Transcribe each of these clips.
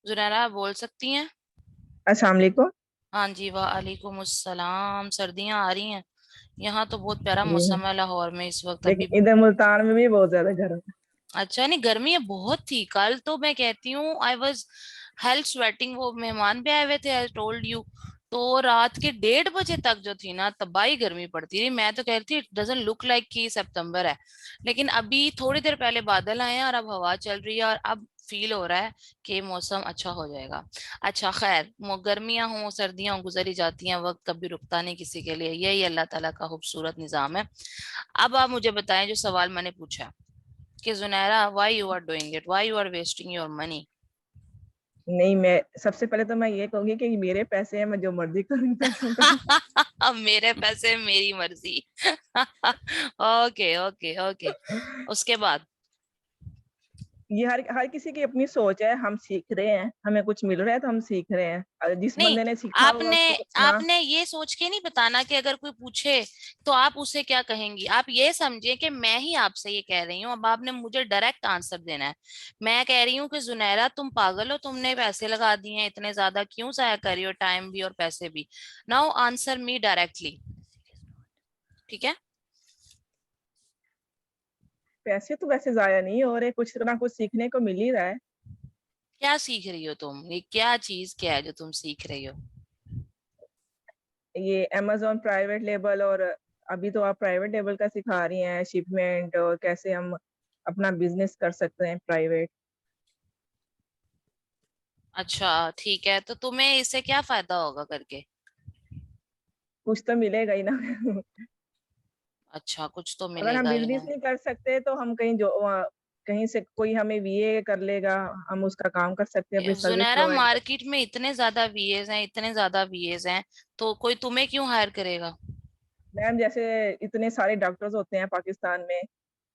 जुनैरा बोल सकती हैं? अस्सलाम वालेकुम। हाँ जी, वालेकुम अस्सलाम। सर्दियाँ आ रही हैं। यहाँ तो बहुत प्यारा जी हाँ। मौसम है लाहौर में इस वक्त अभी। लेकिन इधर मुल्तान में भी बहुत ज्यादा गर्म है। अच्छा, नहीं गर्मी है बहुत थी कल तो, मैं कहती हूँ आई वॉज हेल्थ स्वेटिंग। वो मेहमान भी आए हुए थे, आई टोल्ड यू। तो रात के 1:30 बजे तक जो थी ना, तबाही गर्मी पड़ती रही। मैं तो कह रही थी इट डजंट लुक लाइक कि सितंबर है। लेकिन अभी थोड़ी देर पहले बादल आए हैं और अब हवा चल रही है और अब फील हो रहा है कि मौसम अच्छा हो जाएगा। अच्छा खैर, गर्मियां हों सर्दियां हों, गुजरी जाती हैं, वक्त कभी रुकता नहीं किसी के लिए। यही अल्लाह ताला का खूबसूरत निजाम है। अब आप मुझे बताएं जो सवाल मैंने पूछा है कि Junaira, why you are doing it, why you are wasting your money. नहीं, मैं सबसे पहले तो मैं ये कहूंगी कि मेरे पैसे हैं, मैं जो मर्जी करूँ पैसों का। अब मेरे पैसे मेरी मर्जी। Okay okay okay. उसके बाद? ये हर हर किसी की अपनी सोच है। हम सीख रहे हैं, हमें कुछ मिल रहा है तो हम सीख रहे हैं। और जिस नहीं, बंदे ने सीखना होगा आपने उसको कुछ ना। आपने ये सोच के नहीं बताना कि अगर कोई पूछे तो आप उसे क्या कहेंगी। आप ये समझिए कि मैं ही आपसे ये कह रही हूँ, अब आपने मुझे डायरेक्ट आंसर देना है। मैं कह रही हूँ कि जुनैरा तुम पागल हो, तुमने पैसे लगा दिए हैं इतने ज्यादा, क्यों जाया कर रही हो टाइम भी और पैसे भी। Now answer me directly. ठीक है? पैसे तो वैसे जाया नहीं हो रहे, कुछ ना कुछ सीखने को मिल ही रहा है। क्या सीख रही हो तुम? ये क्या चीज क्या है जो तुम सीख रही हो? ये अमेजोन प्राइवेट लेबल, और अभी तो आप प्राइवेट लेबल का सिखा रही हैं, शिपमेंट और कैसे हम अपना बिजनेस कर सकते हैं प्राइवेट। अच्छा ठीक है, तो तुम्हें इससे क्या फायदा होगा करके? कुछ तो मिलेगा ही ना। अच्छा, कुछ तो अगर हम मिलेगा ही बिजनेस ना। नहीं कर सकते तो हम कहीं जो कहीं से कोई हमें वीए कर लेगा, हम उसका काम कर सकते हैं, अपनी सर्विस जुनैरा, प्रोवाइड कर। मार्केट में इतने ज्यादा वीएस हैं, इतने ज्यादा वीएस हैं, तो कोई तुम्हें क्यों हायर करेगा? मैम, जैसे इतने सारे डॉक्टर्स होते हैं पाकिस्तान में,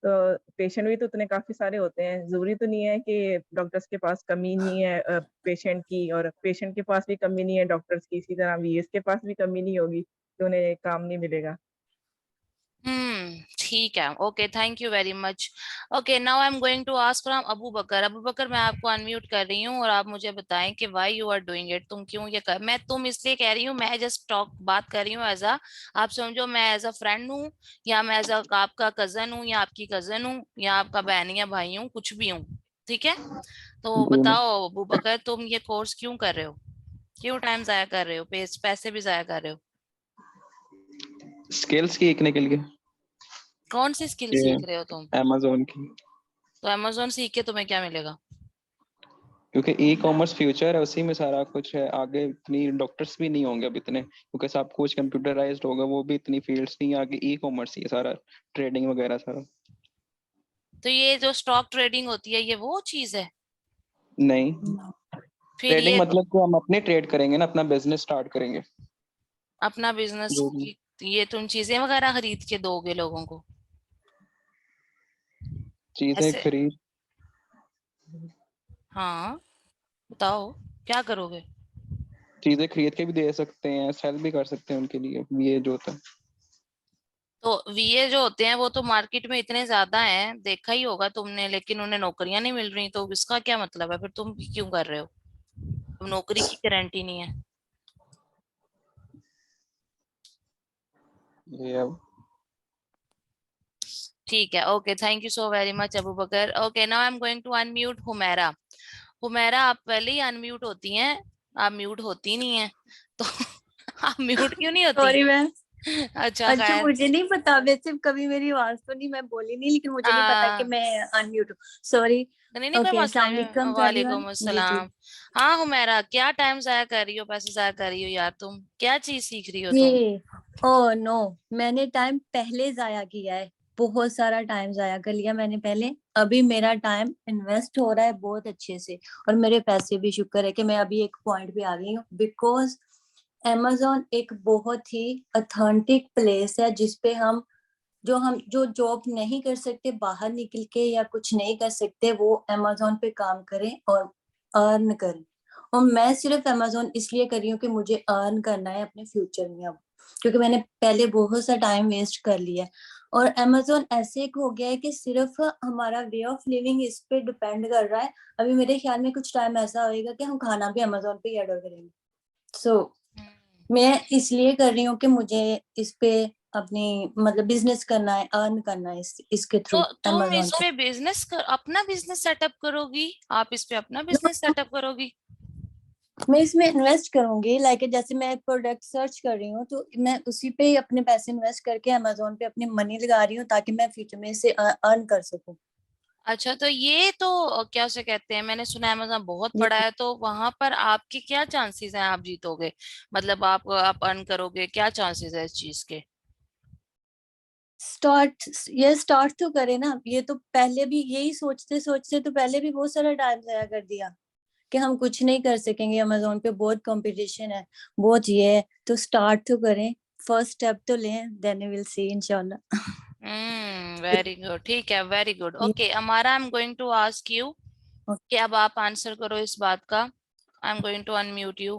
तो पेशेंट भी तो उतने काफी सारे होते हैं। जरूरी तो नहीं है कि डॉक्टर्स के पास कमी नहीं है पेशेंट की, और पेशेंट के पास भी कमी नहीं है डॉक्टर्स की। इसी तरह वीएस के पास भी कमी नहीं होगी तो उन्हें काम नहीं मिलेगा। ठीक है। Okay, thank you very much. Okay, now I am going to ask from Abu Bakar. Abu Bakar, मैं आपको अनम्यूट कर रही हूँ और आप मुझे बताएं कि why you are doing it. तुम क्यों ये कर, मैं तुम इसलिए कह रही हूँ, मैं जस्ट टॉक बात कर रही हूँ एज अ, आप समझो मैं एज अ फ्रेंड हूँ, या मैं एज अ आपका कजन हूँ, या आपकी कजन हूँ, या आपका बहन या भाई हूँ, कुछ भी हूँ। ठीक है? तो जी मैं बताओ अबू बकर, तुम ये कोर्स क्यों कर रहे हो? क्यों टाइम जाया कर रहे हो, पैसे भी जाया कर रहे हो? स्किल्स सीखने के लिए कौन सी स्किल कि सीख रहे हो तुम? amazon की, तो अमेजोन सीख के तुम्हें क्या मिलेगा? क्योंकि ई कॉमर्स फ्यूचर है, उसी में सारा कुछ है। आगे इतनी डॉक्टर्स भी नहीं होंगे अब इतने, क्योंकि सब कुछ कंप्यूटराइज्ड होगा। वो भी इतनी फील्ड्स नहीं है आगे। ई कॉमर्स ही है सारा, ट्रेडिंग वगैरह सारा। तो ये जो स्टॉक ट्रेडिंग होती है, ये वो चीज है? नहीं, फिर ट्रेडिंग ये मतलब कि हम अपने ट्रेड करेंगे ना, अपना बिजनेस स्टार्ट करेंगे। अपना बिजनेस जो भी की, ये तुम चीजें वगैरह खरीद के दोगे लोगों को? चीजें ऐसे? खरीद, हाँ, बताओ क्या करोगे? चीजें खरीद के भी दे सकते हैं, सेल भी कर सकते हैं उनके लिए, ये जो होता है। तो वीए जो होते हैं वो तो मार्केट में इतने ज्यादा हैं, देखा ही होगा तुमने, लेकिन उन्हें नौकरियां नहीं मिल रही, तो इसका क्या मतलब है? फिर तुम क्यों कर रहे हो? तुम नौकरी की गारंटी नहीं है। ये अब ठीक है, okay, thank you so very much Abu Bakar. Okay, now I am going to unmute Humaira. Humaira, आप पहले ही अनम्यूट होती हैं, आप म्यूट होती नहीं है तो आप म्यूट क्यों नहीं होती? Sorry ma'am. अच्छा अच्छा, खैर। मुझे नहीं पता, वैसे कभी मेरी आवाज तो नहीं, मैं बोली नहीं, लेकिन मुझे नहीं पता कि आ, मैं अनम्यूट हूँ। सॉरी। नहीं नहीं, कोई ओके, मसला अस्सलाम नहीं, वालेकुम एवरीवन। वालेकुम जी जी अस्सलाम। हाँ हुमैरा, क्या टाइम जाया कर रही हो, पैसे जाया कर रही हो यार? तुम क्या चीज सीख रही हो तुम? जी। ओ नो, मैंने टाइम पहले जाया किया है। बहुत सारा टाइम जाया कर लिया मैंने पहले। अभी मेरा टाइम इन्वेस्ट हो रहा है बहुत अच्छे से, और मेरे पैसे भी, शुक्र है कि मैं अभी एक पॉइंट पे आ गई हूँ। बिकॉज amazon एक बहुत ही अथेंटिक प्लेस है, जिसपे हम जो जॉब नहीं कर सकते बाहर निकल के, या कुछ नहीं कर सकते, वो अमेजोन पे काम करें और अर्न करें। और मैं सिर्फ अमेजोन इसलिए कर रही हूँ कि मुझे अर्न करना है अपने फ्यूचर में अब, क्योंकि मैंने पहले बहुत सा टाइम वेस्ट कर लिया है। और अमेजोन ऐसे एक हो गया है कि सिर्फ हमारा वे ऑफ लिविंग इस पे डिपेंड कर रहा है। अभी मेरे ख्याल में कुछ टाइम ऐसा होएगा कि हम खाना भी अमेजोन पे ही ऑर्डर करेंगे। सो मैं इसलिए कर रही हूँ कि मुझे इस पे अपनी मतलब बिजनेस करना है, अर्न करना है इसके तो थ्रू तुम अमेजोन इस पे अपना बिजनेस सेटअप करोगी? आप इस पे अपना बिजनेस पे। सेटअप करोगी? मैं इसमें इन्वेस्ट करूंगी, लाइक जैसे मैं प्रोडक्ट सर्च कर रही हूँ तो मैं उसी पे ही अपने पैसे इन्वेस्ट करके अमेजोन पे अपनी मनी लगा रही हूँ ताकि मैं फ्यूचर में इसे अर्न कर सकूं। अच्छा, तो ये तो क्या उसे कहते हैं, मैंने सुना है अमेज़न बहुत बड़ा है, तो वहां पर आपके क्या चांसेस हैं आप जीतोगे? मतलब आप अर्न करोगे, क्या चांसेस है इस चीज के? स्टार्ट तो करे ना। ये तो पहले भी यही सोचते सोचते तो पहले भी बहुत सारा टाइम जाया कर दिया कि हम कुछ नहीं कर सकेंगे, अमेजोन पे बहुत कंपटीशन है, बहुत ये है। तो स्टार्ट तो करें, फर्स्ट स्टेप तो लें, देन वी विल सी इंशाल्लाह। वेरी गुड, ठीक है, very good. Okay Amara, I am going to ask you कि अब आप आंसर करो इस बात का। I am going to unmute you.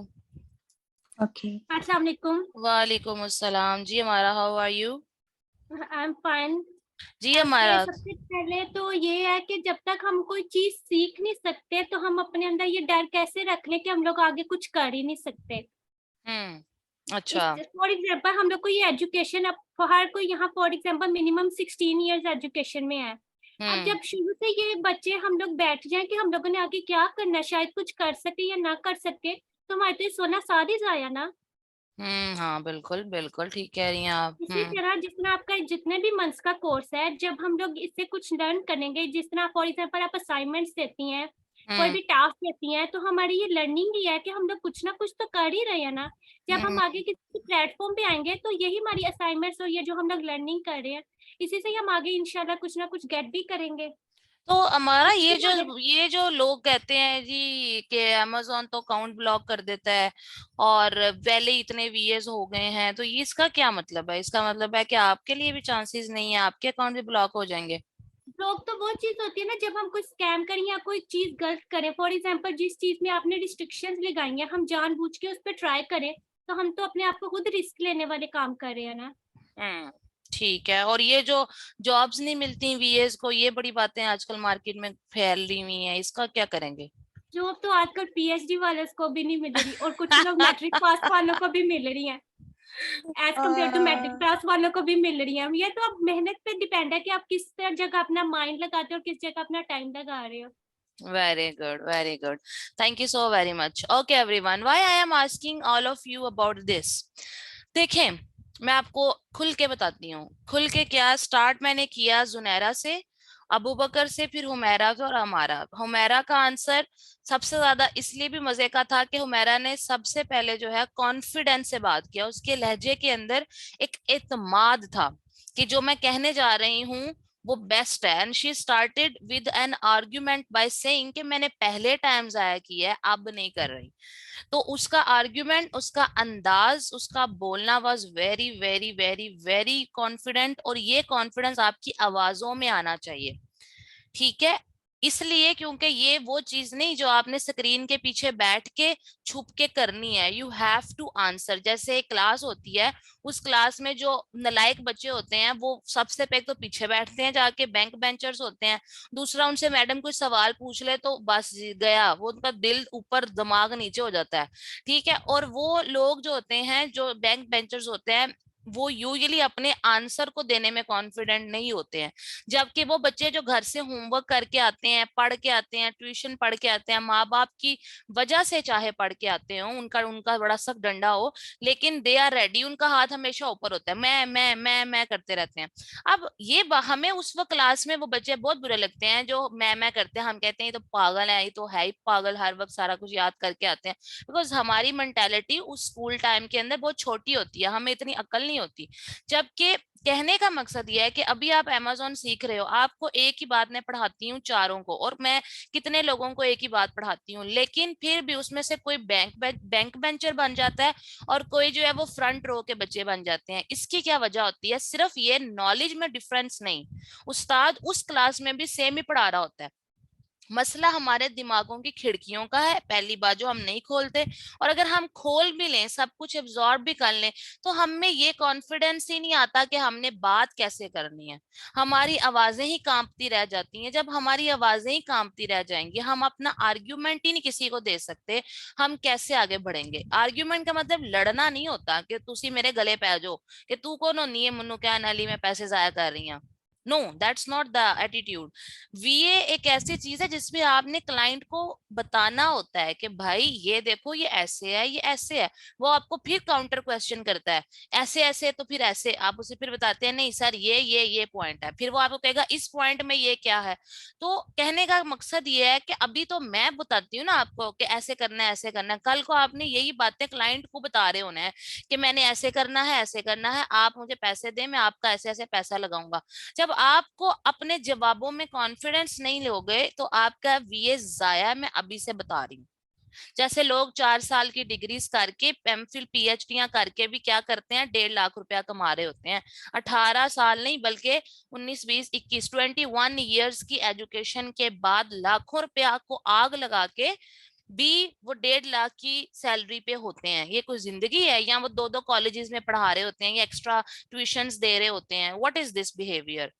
Okay. अस्सलाम वालेकुम। वालेकुम अस्सलाम जी। हमारा, how are you? I am fine. जी ओके, हमारा। सबसे पहले तो ये है कि जब तक हम कोई चीज सीख नहीं सकते तो हम अपने अंदर ये डर कैसे रख लें कि हम लोग आगे कुछ कर ही नहीं सकते। अच्छा। फॉर एग्जाम्पल हम लोग को ये एजुकेशन, अब हर कोई यहाँ for example minimum 16 years education में है। अब जब शुरू से ये बच्चे हम लोग बैठ जाए कि हम लोगों ने आगे क्या करना है, शायद कुछ कर सके या ना कर सके, तो हमारे तो ये सोना सारी जाया ना। हाँ बिल्कुल बिल्कुल ठीक कह रही हैं आप। इसी तरह जिस तरह आपका जितने भी मंथ्स का कोर्स है, जब हम लोग इससे कुछ लर्न करेंगे, जिस तरह फॉर एग्जाम्पल आप असाइनमेंट्स देती हैं, कोई भी टास्क देती हैं, तो हमारी ये लर्निंग ही है कि हम लोग कुछ ना कुछ तो कर ही रहे हैं ना। जब हम आगे किसी प्लेटफॉर्म पे आएंगे तो यही हमारी असाइनमेंट्स और ये जो हम लोग लर्निंग कर रहे हैं, इसी से ही हम आगे इंशाल्लाह कुछ ना कुछ गेट भी करेंगे। तो हमारा इसके बारे ये जो लोग कहते हैं जी कि अमेजोन तो अकाउंट ब्लॉक कर देता है और पहले ही इतने वीएस हो गए हैं, तो ये इसका क्या मतलब है? इसका मतलब है कि आपके लिए भी चांसेस नहीं है, आपके अकाउंट भी ब्लॉक हो जाएंगे? ब्लॉक तो वो चीज होती है ना, जब हम कोई स्कैम करें या कोई चीज गलत करें, फॉर एग्जांपल जिस चीज में आपने रिस्ट्रिक्शंस लगाई हैं, हम जानबूझ के उस पर ट्राई करें, तो हम तो अपने आप को खुद रिस्क लेने वाले काम कर रहे हैं ना। ठीक है। और ये जो जॉब्स नहीं मिलती वीएस को, ये बड़ी बातें आजकल मार्केट में फैल रही हुई हैं, इसका क्या करेंगे? जॉब तो आजकल पीएचडी वाले को भी नहीं मिल रही और कुछ लोग मैट्रिक पास वालों को भी मिल रही है, as compare to matric pass वालों को भी मिल रही है। ये तो अब मेहनत पे डिपेंड है कि आप किस जगह अपना माइंड लगाते हो और किस जगह अपना टाइम लगा रहे हो। Very good, very good. Thank you so very much. Okay, everyone. Why I am asking all of you about this? देखें, मैं आपको खुल के बताती हूँ। खुल के क्या? स्टार्ट मैंने किया जुनैरा से, अबू बकर से, फिर हुमैरा से और हमारा। हुमैरा का आंसर सबसे ज्यादा इसलिए भी मजे का था कि हुमैरा ने सबसे पहले जो है कॉन्फिडेंस से बात किया। उसके लहजे के अंदर एक एतमाद था कि जो मैं कहने जा रही हूँ वो बेस्ट है। And she started with an argument by saying कि मैंने पहले टाइम जाया किया है, अब नहीं कर रही। तो उसका आर्ग्यूमेंट, उसका अंदाज, उसका बोलना was very very very very confident, और ये कॉन्फिडेंस आपकी आवाजों में आना चाहिए, ठीक है? इसलिए क्योंकि ये वो चीज नहीं जो आपने स्क्रीन के पीछे बैठ के छुप के करनी है। You have to answer. जैसे एक क्लास होती है, उस क्लास में जो नलायक बच्चे होते हैं वो सबसे पहले तो पीछे बैठते हैं जाके, बैंक बेंचर्स होते हैं। दूसरा, उनसे मैडम कोई सवाल पूछ ले तो बस गया, वो उनका दिल ऊपर दिमाग नीचे हो जाता है, ठीक है? और वो लोग जो होते हैं, जो बैंक बेंचर्स होते हैं, वो यूजुअली अपने आंसर को देने में कॉन्फिडेंट नहीं होते हैं। जबकि वो बच्चे जो घर से होमवर्क करके आते हैं, पढ़ के आते हैं, ट्यूशन पढ़ के आते हैं, माँ बाप की वजह से चाहे पढ़ के आते हो, उनका उनका बड़ा सख्त डंडा हो, लेकिन दे आर रेडी, उनका हाथ हमेशा ऊपर होता है, मैं करते रहते हैं। अब ये हमें उस वक्त क्लास में वो बच्चे बहुत बुरे लगते हैं जो मैं करते हैं। हम कहते हैं ये तो पागल है, ये तो है ही पागल, हर वक्त सारा कुछ याद करके आते हैं। बिकॉज हमारी मेंटेलिटी उस स्कूल टाइम के अंदर बहुत छोटी होती है, हमें इतनी अकल नहीं होती। जबकि कहने का मकसद यह है कि अभी आप अमेजोन सीख रहे हो, आपको एक ही बात मैं पढ़ाती हूँ चारों को, और मैं कितने लोगों को एक ही बात पढ़ाती हूँ, लेकिन फिर भी उसमें से कोई बैंक बेंचर बन जाता है और कोई जो है वो फ्रंट रो के बच्चे बन जाते हैं। इसकी क्या वजह होती है? सिर्फ ये नॉलेज में डिफरेंस नहीं, उस्ताद उस क्लास में भी सेम ही पढ़ा रहा होता है, मसला हमारे दिमागों की खिड़कियों का है, पहली बात जो हम नहीं खोलते। और अगर हम खोल भी लें, सब कुछ एब्जॉर्ब भी कर लें, तो हम में ये कॉन्फिडेंस ही नहीं आता कि हमने बात कैसे करनी है। हमारी आवाजें ही कांपती रह जाती हैं। जब हमारी आवाजें ही कांपती रह जाएंगी, हम अपना आर्ग्यूमेंट ही नहीं किसी को दे सकते, हम कैसे आगे बढ़ेंगे? आर्ग्यूमेंट का मतलब लड़ना नहीं होता कि तुसी मेरे गले पै जाओ, कि तू कौन होनी है मनु क्या नाली में पैसे जाया कर रही है। No, that's not the attitude. वीए एक ऐसी चीज है जिसमें आपने क्लाइंट को बताना होता है कि भाई ये देखो, ये ऐसे है, ये ऐसे है। वो आपको फिर काउंटर क्वेश्चन करता है, ऐसे ऐसे तो फिर ऐसे। आप उसे फिर बताते हैं नहीं सर ये पॉइंट है, फिर वो आपको कहेगा इस पॉइंट में ये क्या है। तो कहने का मकसद ये है कि अभी तो मैं बताती हूँ ना आपको कि ऐसे करना है, ऐसे करना है, कल को आपने यही बातें क्लाइंट को बता रहे होने हैं कि मैंने ऐसे करना है, ऐसे करना है, आप मुझे पैसे दें, मैं आपका ऐसे ऐसे पैसा लगाऊंगा। जब आपको अपने जवाबों में कॉन्फिडेंस नहीं लोगे तो आपका वीए जाया है, मैं अभी से बता रही हूँ। जैसे लोग 4 साल की डिग्रीज करके एमफिल पीएचडियां करके भी क्या करते हैं, 1.5 लाख रुपया कमा रहे होते हैं। 18 साल नहीं बल्कि 19 20 21 21 की एजुकेशन के बाद लाखों रुपया को आग लगा के भी वो 1.5 लाख की सैलरी पे होते हैं। ये कोई जिंदगी है? या वो 2 2 कॉलेजेस में पढ़ा रहे होते हैं या एक्स्ट्रा ट्यूशंस दे रहे होते हैं? What is this behaviour?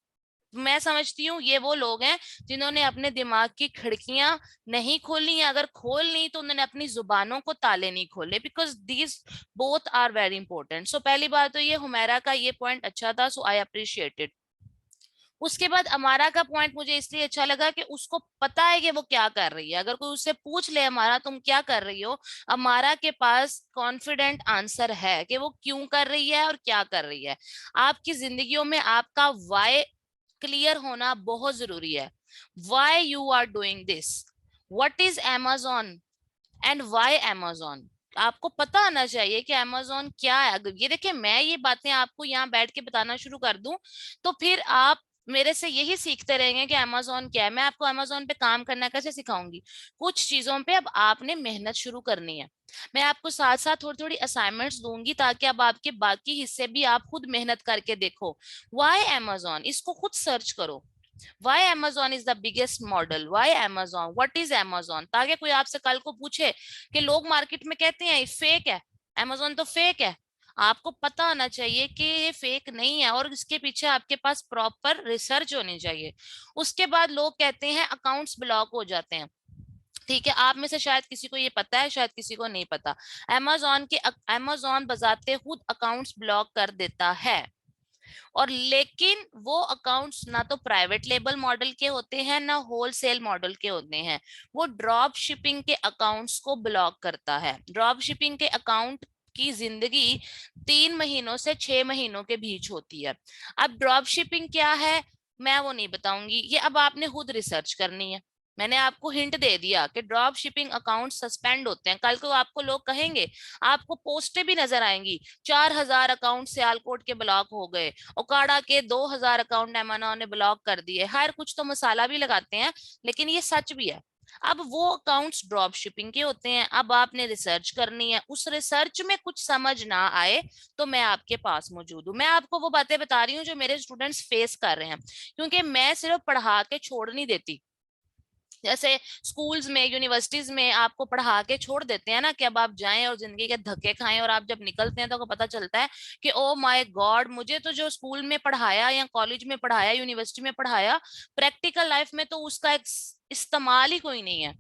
मैं समझती हूँ ये वो लोग हैं जिन्होंने अपने दिमाग की खिड़कियां नहीं खोली हैं। अगर खोल ली तो उन्होंने अपनी जुबानों को ताले नहीं खोले, because these both are very important. So पहली बात तो ये हुमैरा का ये पॉइंट अच्छा था, सो आई अप्रिशिएटेड। उसके बाद अमारा का पॉइंट मुझे इसलिए अच्छा लगा कि उसको पता है कि वो क्या कर रही है। अगर कोई उससे पूछ ले अमारा तुम क्या कर रही हो, अमारा के पास कॉन्फिडेंट आंसर है कि वो क्यों कर रही है और क्या कर रही है। आपकी जिंदगियों में आपका वाई क्लियर होना बहुत जरूरी है। Why you are doing this, what is Amazon and why Amazon। आपको पता आना चाहिए कि Amazon क्या है। अगर ये देखिए मैं ये बातें आपको यहाँ बैठ के बताना शुरू कर दूं तो फिर आप मेरे से यही सीखते रहेंगे कि Amazon क्या है। मैं आपको Amazon पे काम करना कैसे सिखाऊंगी? कुछ चीजों पे अब आपने मेहनत शुरू करनी है। मैं आपको साथ साथ थोड़ी थोड़ी असाइनमेंट्स दूंगी ताकि अब आपके बाकी हिस्से भी आप खुद मेहनत करके देखो। वाई Amazon, इसको खुद सर्च करो। Why Amazon is the biggest model? Why Amazon? What is Amazon? ताकि कोई आपसे कल को पूछे कि लोग मार्केट में कहते हैं फेक है, Amazon तो फेक है, आपको पता आना चाहिए कि ये फेक नहीं है और इसके पीछे आपके पास प्रॉपर रिसर्च होनी चाहिए। उसके बाद लोग कहते हैं अकाउंट्स ब्लॉक हो जाते हैं। ठीक है, आप में से शायद किसी को ये पता है, शायद किसी को नहीं पता। Amazon बजाते खुद अकाउंट्स ब्लॉक कर देता है। और लेकिन वो अकाउंट्स ना तो प्राइवेट लेबल मॉडल के होते हैं ना होलसेल मॉडल के होते हैं। वो ड्रॉप शिपिंग के अकाउंट्स को ब्लॉक करता है। ड्रॉप शिपिंग के अकाउंट की जिंदगी 3 महीनों से 6 महीनों के बीच होती है। अब ड्रॉप शिपिंग क्या है मैं वो नहीं बताऊंगी, ये अब आपने खुद रिसर्च करनी है। मैंने आपको हिंट दे दिया कि ड्रॉप शिपिंग अकाउंट सस्पेंड होते हैं। कल को आपको लोग कहेंगे, आपको पोस्टें भी नजर आएंगी, 4,000 अकाउंट सियालकोट के ब्लॉक हो गए, ओकाड़ा के 2,000 अकाउंट एमएनओ ने ब्लॉक कर दिए। हर कुछ तो मसाला भी लगाते हैं, लेकिन ये सच भी है। अब वो अकाउंट्स ड्रॉप शिपिंग के होते हैं। अब आपने रिसर्च करनी है, उस रिसर्च में कुछ समझ ना आए तो मैं आपके पास मौजूद हूँ। मैं आपको वो बातें बता रही हूँ जो मेरे स्टूडेंट्स फेस कर रहे हैं, क्योंकि मैं सिर्फ पढ़ा के छोड़ नहीं देती। जैसे स्कूल्स में यूनिवर्सिटीज में आपको पढ़ा के छोड़ देते हैं ना कि अब आप जाएं और जिंदगी के धक्के खाएं, और आप जब निकलते हैं तो आपको पता चलता है कि ओ माय गॉड, मुझे तो जो स्कूल में पढ़ाया या कॉलेज में पढ़ाया यूनिवर्सिटी में पढ़ाया, प्रैक्टिकल लाइफ में तो उसका इस्तेमाल ही कोई नहीं है।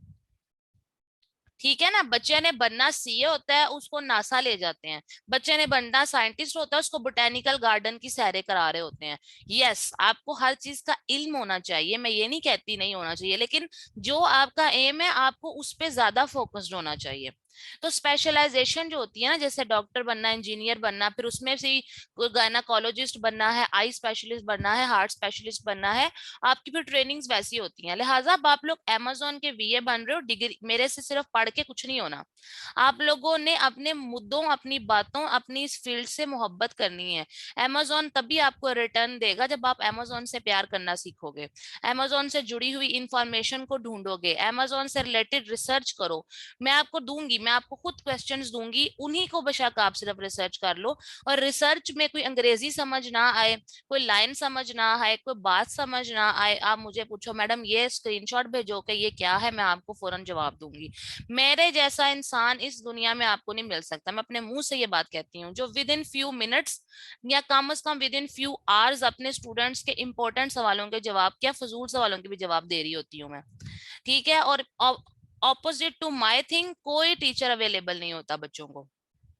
ठीक है ना, बच्चे ने बनना सीए होता है उसको नासा ले जाते हैं, बच्चे ने बनना साइंटिस्ट होता है उसको बोटेनिकल गार्डन की सैरें करा रहे होते हैं। यस, आपको हर चीज का इल्म होना चाहिए, मैं ये नहीं कहती नहीं होना चाहिए, लेकिन जो आपका एम है आपको उस पर ज्यादा फोकस्ड होना चाहिए। तो स्पेशलाइजेशन जो होती है ना, जैसे डॉक्टर बनना, इंजीनियर बनना, फिर उसमें से गायनाकोलॉजिस्ट बनना है, आई स्पेशलिस्ट बनना है, हार्ट स्पेशलिस्ट बनना है, आपकी फिर ट्रेनिंग्स वैसी होती हैं। लिहाजा अब आप लोग Amazon के वीए बन रहे हो, डिग्री मेरे से सिर्फ पढ़ के कुछ नहीं होना। आप लोगों ने अपने मुद्दों, अपनी बातों, अपनी इस फील्ड से मोहब्बत करनी है। Amazon तभी आपको रिटर्न देगा जब आप Amazon से प्यार करना सीखोगे, Amazon से जुड़ी हुई इंफॉर्मेशन को ढूंढोगे, Amazon से रिलेटेड रिसर्च करो। मैं आपको दूंगी, मैं आपको खुद क्वेश्चंस दूंगी, उन्हीं को बेशक आप सिर्फ रिसर्च कर लो, और रिसर्च में कोई अंग्रेजी समझ ना आए, कोई लाइन समझ ना आए, कोई बात समझ ना आए, आप मुझे पूछो मैडम ये स्क्रीनशॉट भेजो कि ये क्या है, मैं आपको फौरन जवाब दूंगी। मेरे जैसा इंसान इस दुनिया में आपको नहीं मिल सकता, मैं अपने मुंह से ये बात कहती हूँ, जो विद इन फ्यू मिनट्स या कम से come with in few hours अपने स्टूडेंट्स के इंपॉर्टेंट सवालों के जवाब, क्या फजूल सवालों के भी जवाब दे रही होती हूँ मैं, ठीक है। और ऑपोजिट टू माय थिंग कोई टीचर अवेलेबल नहीं होता बच्चों को।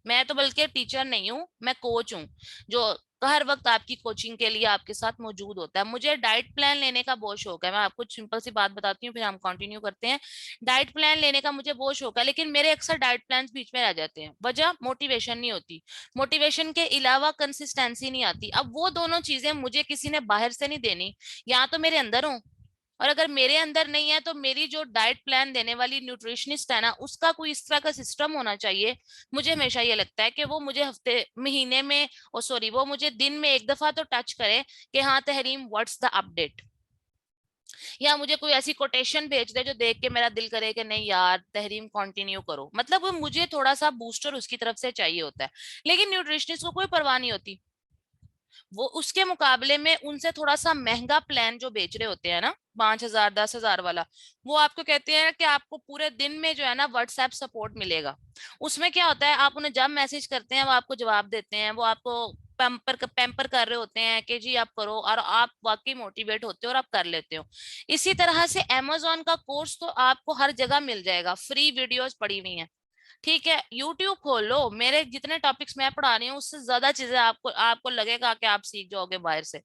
मैं तो बल्कि टीचर नहीं हूँ, मैं कोच हूँ, जो हर वक्त आपकी कोचिंग के लिए आपके साथ मौजूद होता है। मुझे डाइट प्लान लेने का बहुत शौक है, मैं आपको सिंपल सी बात बताती हूँ फिर हम कंटिन्यू करते हैं। डाइट प्लान लेने का मुझे बहुत शौक है, लेकिन मेरे अक्सर डाइट प्लान बीच में रह जाते हैं, वजह मोटिवेशन नहीं होती, मोटिवेशन के अलावा कंसिस्टेंसी नहीं आती। अब वो दोनों चीजें मुझे किसी ने बाहर से नहीं देनी, या तो मेरे अंदर हो, और अगर मेरे अंदर नहीं है तो मेरी जो डाइट प्लान देने वाली न्यूट्रिशनिस्ट है ना, उसका कोई इस तरह का सिस्टम होना चाहिए। मुझे हमेशा ये लगता है कि वो मुझे हफ्ते महीने में, ओ सॉरी, वो मुझे दिन में एक दफा तो टच करे कि हाँ तहरीम व्हाट्स द अपडेट, या मुझे कोई ऐसी कोटेशन भेज दे जो देख के मेरा दिल करे कि नहीं यार तहरीम कंटिन्यू करो। मतलब वो मुझे थोड़ा सा बूस्टर उसकी तरफ से चाहिए होता है, लेकिन न्यूट्रिशनिस्ट को कोई परवाह नहीं होती। वो उसके मुकाबले में उनसे थोड़ा सा महंगा प्लान जो बेच रहे होते हैं ना, 5,000 10,000 वाला, वो आपको कहते हैं कि आपको पूरे दिन में जो है ना व्हाट्सएप सपोर्ट मिलेगा। उसमें क्या होता है, आप उन्हें जब मैसेज करते हैं वो आपको जवाब देते हैं, वो आपको पैम्पर कर रहे होते हैं कि जी आप करो, और आप वाकई मोटिवेट होते हो और आप कर लेते हो। इसी तरह से अमेजोन का कोर्स तो आपको हर जगह मिल जाएगा, फ्री वीडियोस पड़ी हुई हैं, ठीक है। यूट्यूब खोलो, मेरे जितने टॉपिक्स मैं पढ़ा रही हूँ उससे ज्यादा चीजें आपको आपको लगेगा कि आप सीख जाओगे बाहर से।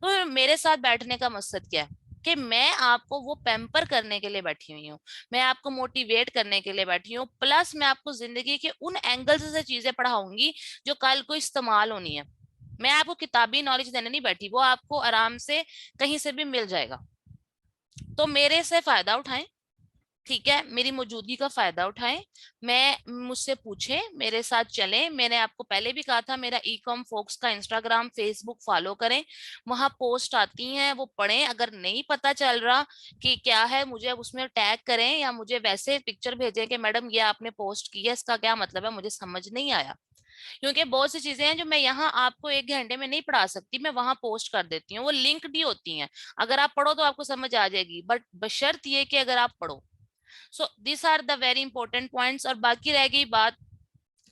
तो मेरे साथ बैठने का मकसद क्या है कि मैं आपको वो पैम्पर करने के लिए बैठी हुई हूँ, मैं आपको मोटिवेट करने के लिए बैठी हूँ, प्लस मैं आपको जिंदगी के उन एंगल्स से चीजें पढ़ाऊंगी जो कल को इस्तेमाल होनी है। मैं आपको किताबी नॉलेज देने नहीं बैठी, वो आपको आराम से कहीं से भी मिल जाएगा। तो मेरे से फायदा उठाएं, ठीक है, मेरी मौजूदगी का फायदा उठाएं, मैं मुझसे पूछें, मेरे साथ चलें। मैंने आपको पहले भी कहा था मेरा ई कॉम फोक्स का इंस्टाग्राम फेसबुक फॉलो करें, वहां पोस्ट आती हैं वो पढ़ें। अगर नहीं पता चल रहा कि क्या है, मुझे उसमें टैग करें या मुझे वैसे पिक्चर भेजें कि मैडम ये आपने पोस्ट की है, इसका क्या मतलब है, मुझे समझ नहीं आया। क्योंकि बहुत सी चीजें हैं जो मैं यहाँ आपको 1 घंटे में नहीं पढ़ा सकती, मैं वहां पोस्ट कर देती हूँ, वो लिंक्ड ही होती हैं। अगर आप पढ़ो तो आपको समझ आ जाएगी, बट बशर्त ये कि अगर आप पढ़ो। So this are the very important points. और बाकी रह गई बात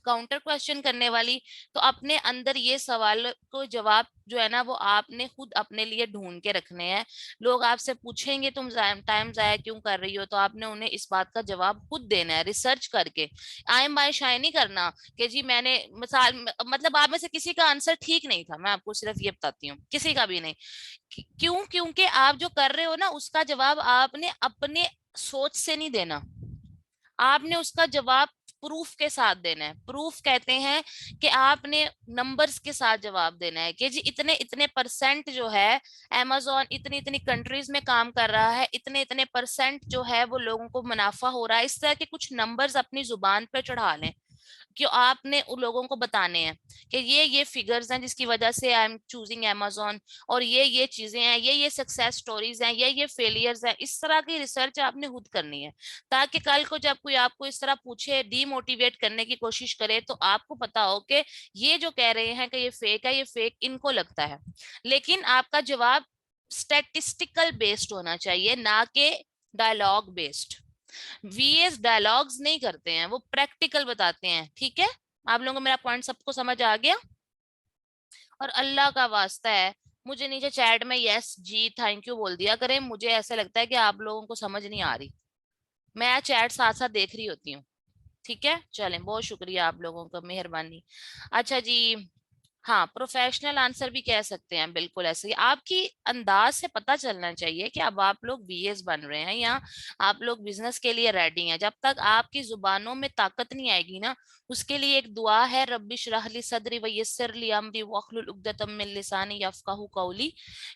काउंटर क्वेश्चन करने वाली, तो अपने अंदर ये सवाल को जवाब जो है ना वो आपने खुद अपने लिए ढूंढ के रखने हैं। लोग आपसे पूछेंगे तुम टाइम जाया क्यों कर रही हो, तो आपने उन्हें इस बात का जवाब खुद देना है, रिसर्च करके। आई बाय शाय नहीं करना कि जी मैंने मिसाल, मतलब आप में से किसी का आंसर ठीक नहीं था, मैं आपको सिर्फ ये बताती हूँ, किसी का भी नहीं। क्यों? क्योंकि आप जो कर रहे हो ना उसका जवाब आपने अपने सोच से नहीं देना, आपने उसका जवाब प्रूफ के साथ देना है। प्रूफ कहते हैं कि आपने नंबर्स के साथ जवाब देना है कि जी इतने इतने परसेंट जो है अमेजोन इतनी इतनी कंट्रीज में काम कर रहा है, इतने इतने परसेंट जो है वो लोगों को मुनाफा हो रहा है। इस तरह के कुछ नंबर्स अपनी जुबान पे चढ़ा लें, क्यों आपने उन लोगों को बताने हैं कि ये फिगर्स हैं जिसकी वजह से आई एम चूजिंग अमेजोन, और ये चीजें हैं, ये सक्सेस स्टोरीज हैं, ये फेलियर्स हैं। इस तरह की रिसर्च आपने खुद करनी है, ताकि कल को जब कोई आपको इस तरह पूछे, डीमोटिवेट करने की कोशिश करे, तो आपको पता हो कि ये जो कह रहे हैं कि ये फेक है, ये फेक इनको लगता है। लेकिन आपका जवाब स्टैटिस्टिकल बेस्ड होना चाहिए, ना कि डायलॉग बेस्ड। वीएस डायलॉग्स नहीं करते हैं, वो प्रैक्टिकल बताते हैं, ठीक है। आप लोगों को मेरा पॉइंट सबको समझ आ गया? और अल्लाह का वास्ता है मुझे नीचे चैट में यस जी थैंक यू बोल दिया करें, मुझे ऐसा लगता है कि आप लोगों को समझ नहीं आ रही, मैं चैट साथ साथ देख रही होती हूँ, ठीक है। चलें, बहुत शुक्रिया आप लोगों का, मेहरबानी। अच्छा जी, हाँ प्रोफेशनल आंसर भी कह सकते हैं, बिल्कुल ऐसे ही। आपकी अंदाज से पता चलना चाहिए कि अब आप लोग बीएस बन रहे हैं या आप लोग बिजनेस के लिए रेडी हैं। जब तक आपकी जुबानों में ताकत नहीं आएगी ना, उसके लिए एक दुआ है, रब्बी इश्रह ली सदरी वयस्सिर ली अमरी वहलुल उक़दतम मिन लिसानी यफ़क़हू क़ौली,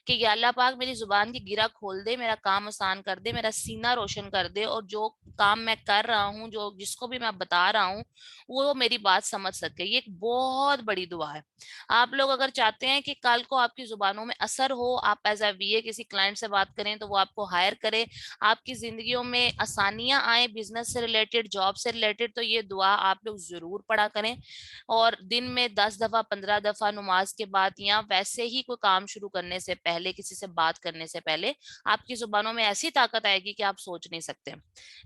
कि या अल्लाह पाक मेरी जुबान की गिरा खोल दे, मेरा काम आसान कर दे, मेरा सीना रोशन कर दे, और जो काम मैं कर रहा हूँ, जो जिसको भी मैं बता रहा हूँ, वो मेरी बात समझ सके। ये एक बहुत बड़ी दुआ है। आप लोग अगर चाहते हैं कि कल को आपकी जुबानों में असर हो, आप एज ए VA किसी क्लाइंट से बात करें तो वो आपको हायर करे, आपकी जिंदगियों में आसानियां आए बिजनेस से रिलेटेड, जॉब से रिलेटेड, तो ये दुआ आप लोग जरूर पढ़ा करें। और दिन में 10 दफा 15 दफा नमाज के बाद या वैसे ही कोई काम शुरू करने से पहले, किसी से बात करने से पहले आपकी जुबानों में ऐसी ताकत आएगी कि आप सोच नहीं सकते।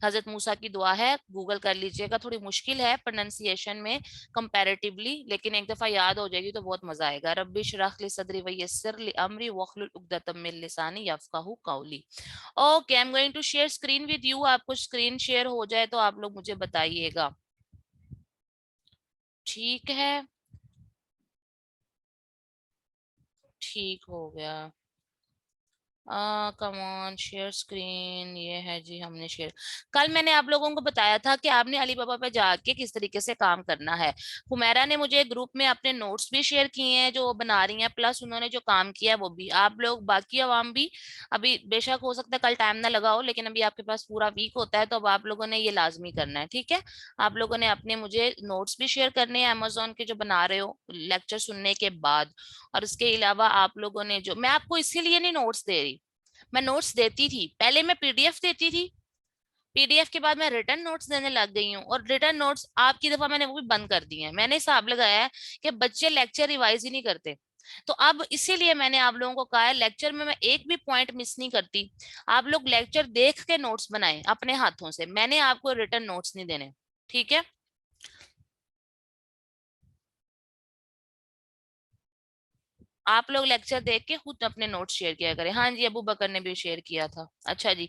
हजरत मूसा की दुआ है, गूगल कर लीजिएगा, थोड़ी मुश्किल है प्रोनाउंसिएशन में कंपैरेटिवली, लेकिन एक दफा याद हो जाएगी तो बहुत मजा आएगा। रब्बी इश्रह ली सदरी व यस्सिर ली अमरी वहलुल उक़दतम मिन लिसानी यफ्क़हू क़ौली। Okay, I am going to share screen with you. आपको स्क्रीन शेयर हो जाए तो आप लोग मुझे बताइएगा, ठीक है? ठीक हो गया। कम ऑन शेयर स्क्रीन, ये है जी, हमने शेयर। कल मैंने आप लोगों को बताया था कि आपने अली बाबा पे जाके किस तरीके से काम करना है। हुमैरा ने मुझे ग्रुप में अपने नोट्स भी शेयर किए हैं जो वो बना रही हैं, प्लस उन्होंने जो काम किया है वो भी। आप लोग बाकी अवाम भी, अभी बेशक हो सकता है कल टाइम ना लगाओ, लेकिन अभी आपके पास पूरा वीक होता है, तो अब आप लोगों ने ये लाजमी करना है, ठीक है? आप लोगों ने अपने मुझे नोट्स भी शेयर करने हैं अमेजोन के जो बना रहे हो लेक्चर सुनने के बाद। और इसके अलावा आप लोगों ने जो, मैं आपको इसीलिए नहीं नोट्स दे रही, मैं नोट्स देती थी पहले, मैं PDF देती थी, PDF के बाद मैं रिटर्न नोट्स देने लग गई हूँ। और रिटर्न नोट्स आपकी दफा मैंने वो भी बंद कर दिए हैं। मैंने हिसाब लगाया है कि बच्चे लेक्चर रिवाइज ही नहीं करते, तो अब इसीलिए मैंने आप लोगों को कहा है लेक्चर में मैं एक भी पॉइंट मिस नहीं करती। आप लोग लेक्चर देख के नोट्स बनाएं अपने हाथों से, मैंने आपको रिटर्न नोट्स नहीं देने, ठीक है? आप लोग लेक्चर देख के खुद अपने नोट्स शेयर किया करें। हाँ जी, अबू बकर ने भी शेयर किया था। अच्छा जी,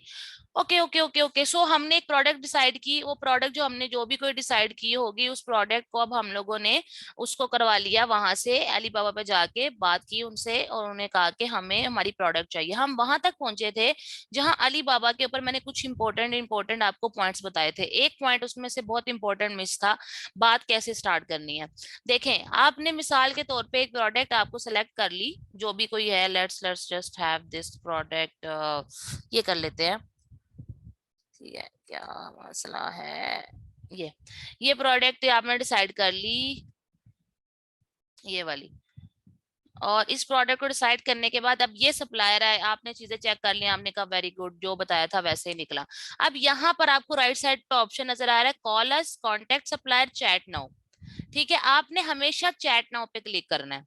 ओके ओके ओके ओके। सो हमने एक प्रोडक्ट डिसाइड की, वो प्रोडक्ट जो हमने जो भी कोई डिसाइड की होगी उस प्रोडक्ट को अब हम लोगों ने उसको करवा लिया, वहां से अली बाबा पे जाके बात की उनसे और उन्होंने कहा कि हमें हमारी प्रोडक्ट चाहिए। हम वहां तक पहुंचे थे जहां अली बाबा के ऊपर मैंने कुछ इंपॉर्टेंट आपको पॉइंट्स बताए थे। एक पॉइंट उसमें से बहुत इंपॉर्टेंट मिस था, बात कैसे स्टार्ट करनी है। देखें, आपने मिसाल के तौर पे एक प्रोडक्ट आपको सेलेक्ट कर ली, जो भी कोई है, let's just have this product, ये कर लेते हैं, ठीक है? क्या मसला है, ये प्रोडक्ट आपने डिसाइड कर ली, ये वाली। और इस प्रोडक्ट को डिसाइड करने के बाद अब ये सप्लायर है, आपने चीजें चेक कर ली, आपने कहा वेरी गुड, जो बताया था वैसे ही निकला। अब यहाँ पर आपको राइट साइड पे ऑप्शन नजर आ रहा है, कॉल अस, कॉन्टेक्ट सप्लायर, चैट नाउ, ठीक है? आपने हमेशा चैट नाउ पे क्लिक करना है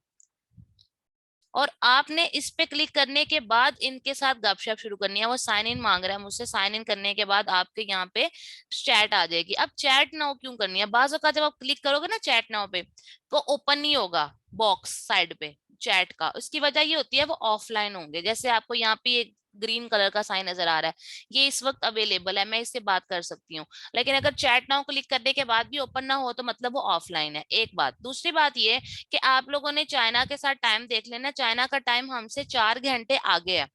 और आपने इस पे क्लिक करने के बाद इनके साथ गपशप शुरू करनी है। वो साइन इन मांग रहा है मुझसे, साइन इन करने के बाद आपके यहाँ पे चैट आ जाएगी। अब चैट नाउ क्यों करनी है? बाज़ औक़ात जब आप क्लिक करोगे ना चैट नाउ पे, तो ओपन नहीं होगा बॉक्स साइड पे चैट का। उसकी वजह ये होती है वो ऑफलाइन होंगे। जैसे आपको यहाँ पे एक ग्रीन कलर का साइन नजर आ रहा है, ये इस वक्त अवेलेबल है, मैं इससे बात कर सकती हूँ। लेकिन अगर चैट नाउ क्लिक करने के बाद भी ओपन ना हो तो मतलब वो ऑफलाइन है। एक बात। दूसरी बात ये कि आप लोगों ने चाइना के साथ टाइम देख लेना, चाइना का टाइम हमसे 4 घंटे आगे है,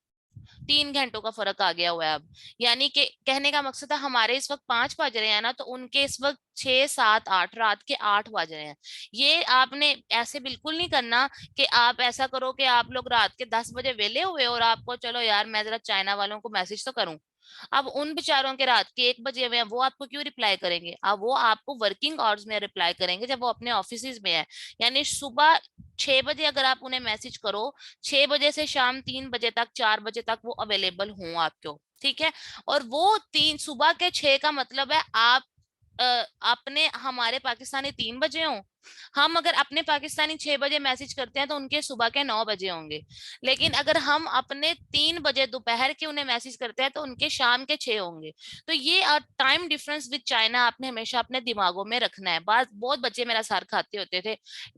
3 घंटों का फर्क आ गया हुआ है अब। यानी कि कहने का मकसद है हमारे इस वक्त 5 बज रहे हैं ना, तो उनके इस वक्त 6 7 8 रात के 8 बज रहे हैं। ये आपने ऐसे बिल्कुल नहीं करना कि आप ऐसा करो कि आप लोग रात के 10 बजे वेले हुए और आपको चलो यार मैं जरा चाइना वालों को मैसेज तो करूं। अब उन बेचारों के रात के 1 बजे हुए हैं, वो आपको क्यों रिप्लाई करेंगे? अब वो आपको वर्किंग आवर्स में रिप्लाई करेंगे जब वो अपने ऑफिस में है। यानी सुबह 6 बजे अगर आप उन्हें मैसेज करो, 6 बजे से शाम 3 बजे तक, 4 बजे तक वो अवेलेबल हों आपको, ठीक है? और वो 3 सुबह के 6 का मतलब है आप अपने हमारे पाकिस्तानी 3 बजे हों। हम अगर अपने पाकिस्तानी 6 बजे मैसेज करते हैं तो उनके सुबह के 9 बजे होंगे। लेकिन अगर हम अपने 3 बजे दोपहर के उन्हें मैसेज करते हैं तो उनके शाम के 6 होंगे। तो ये टाइम डिफरेंस विद चाइना आपने हमेशा अपने दिमागों में रखना है। बहुत बच्चे मेरा सर खाते होते थे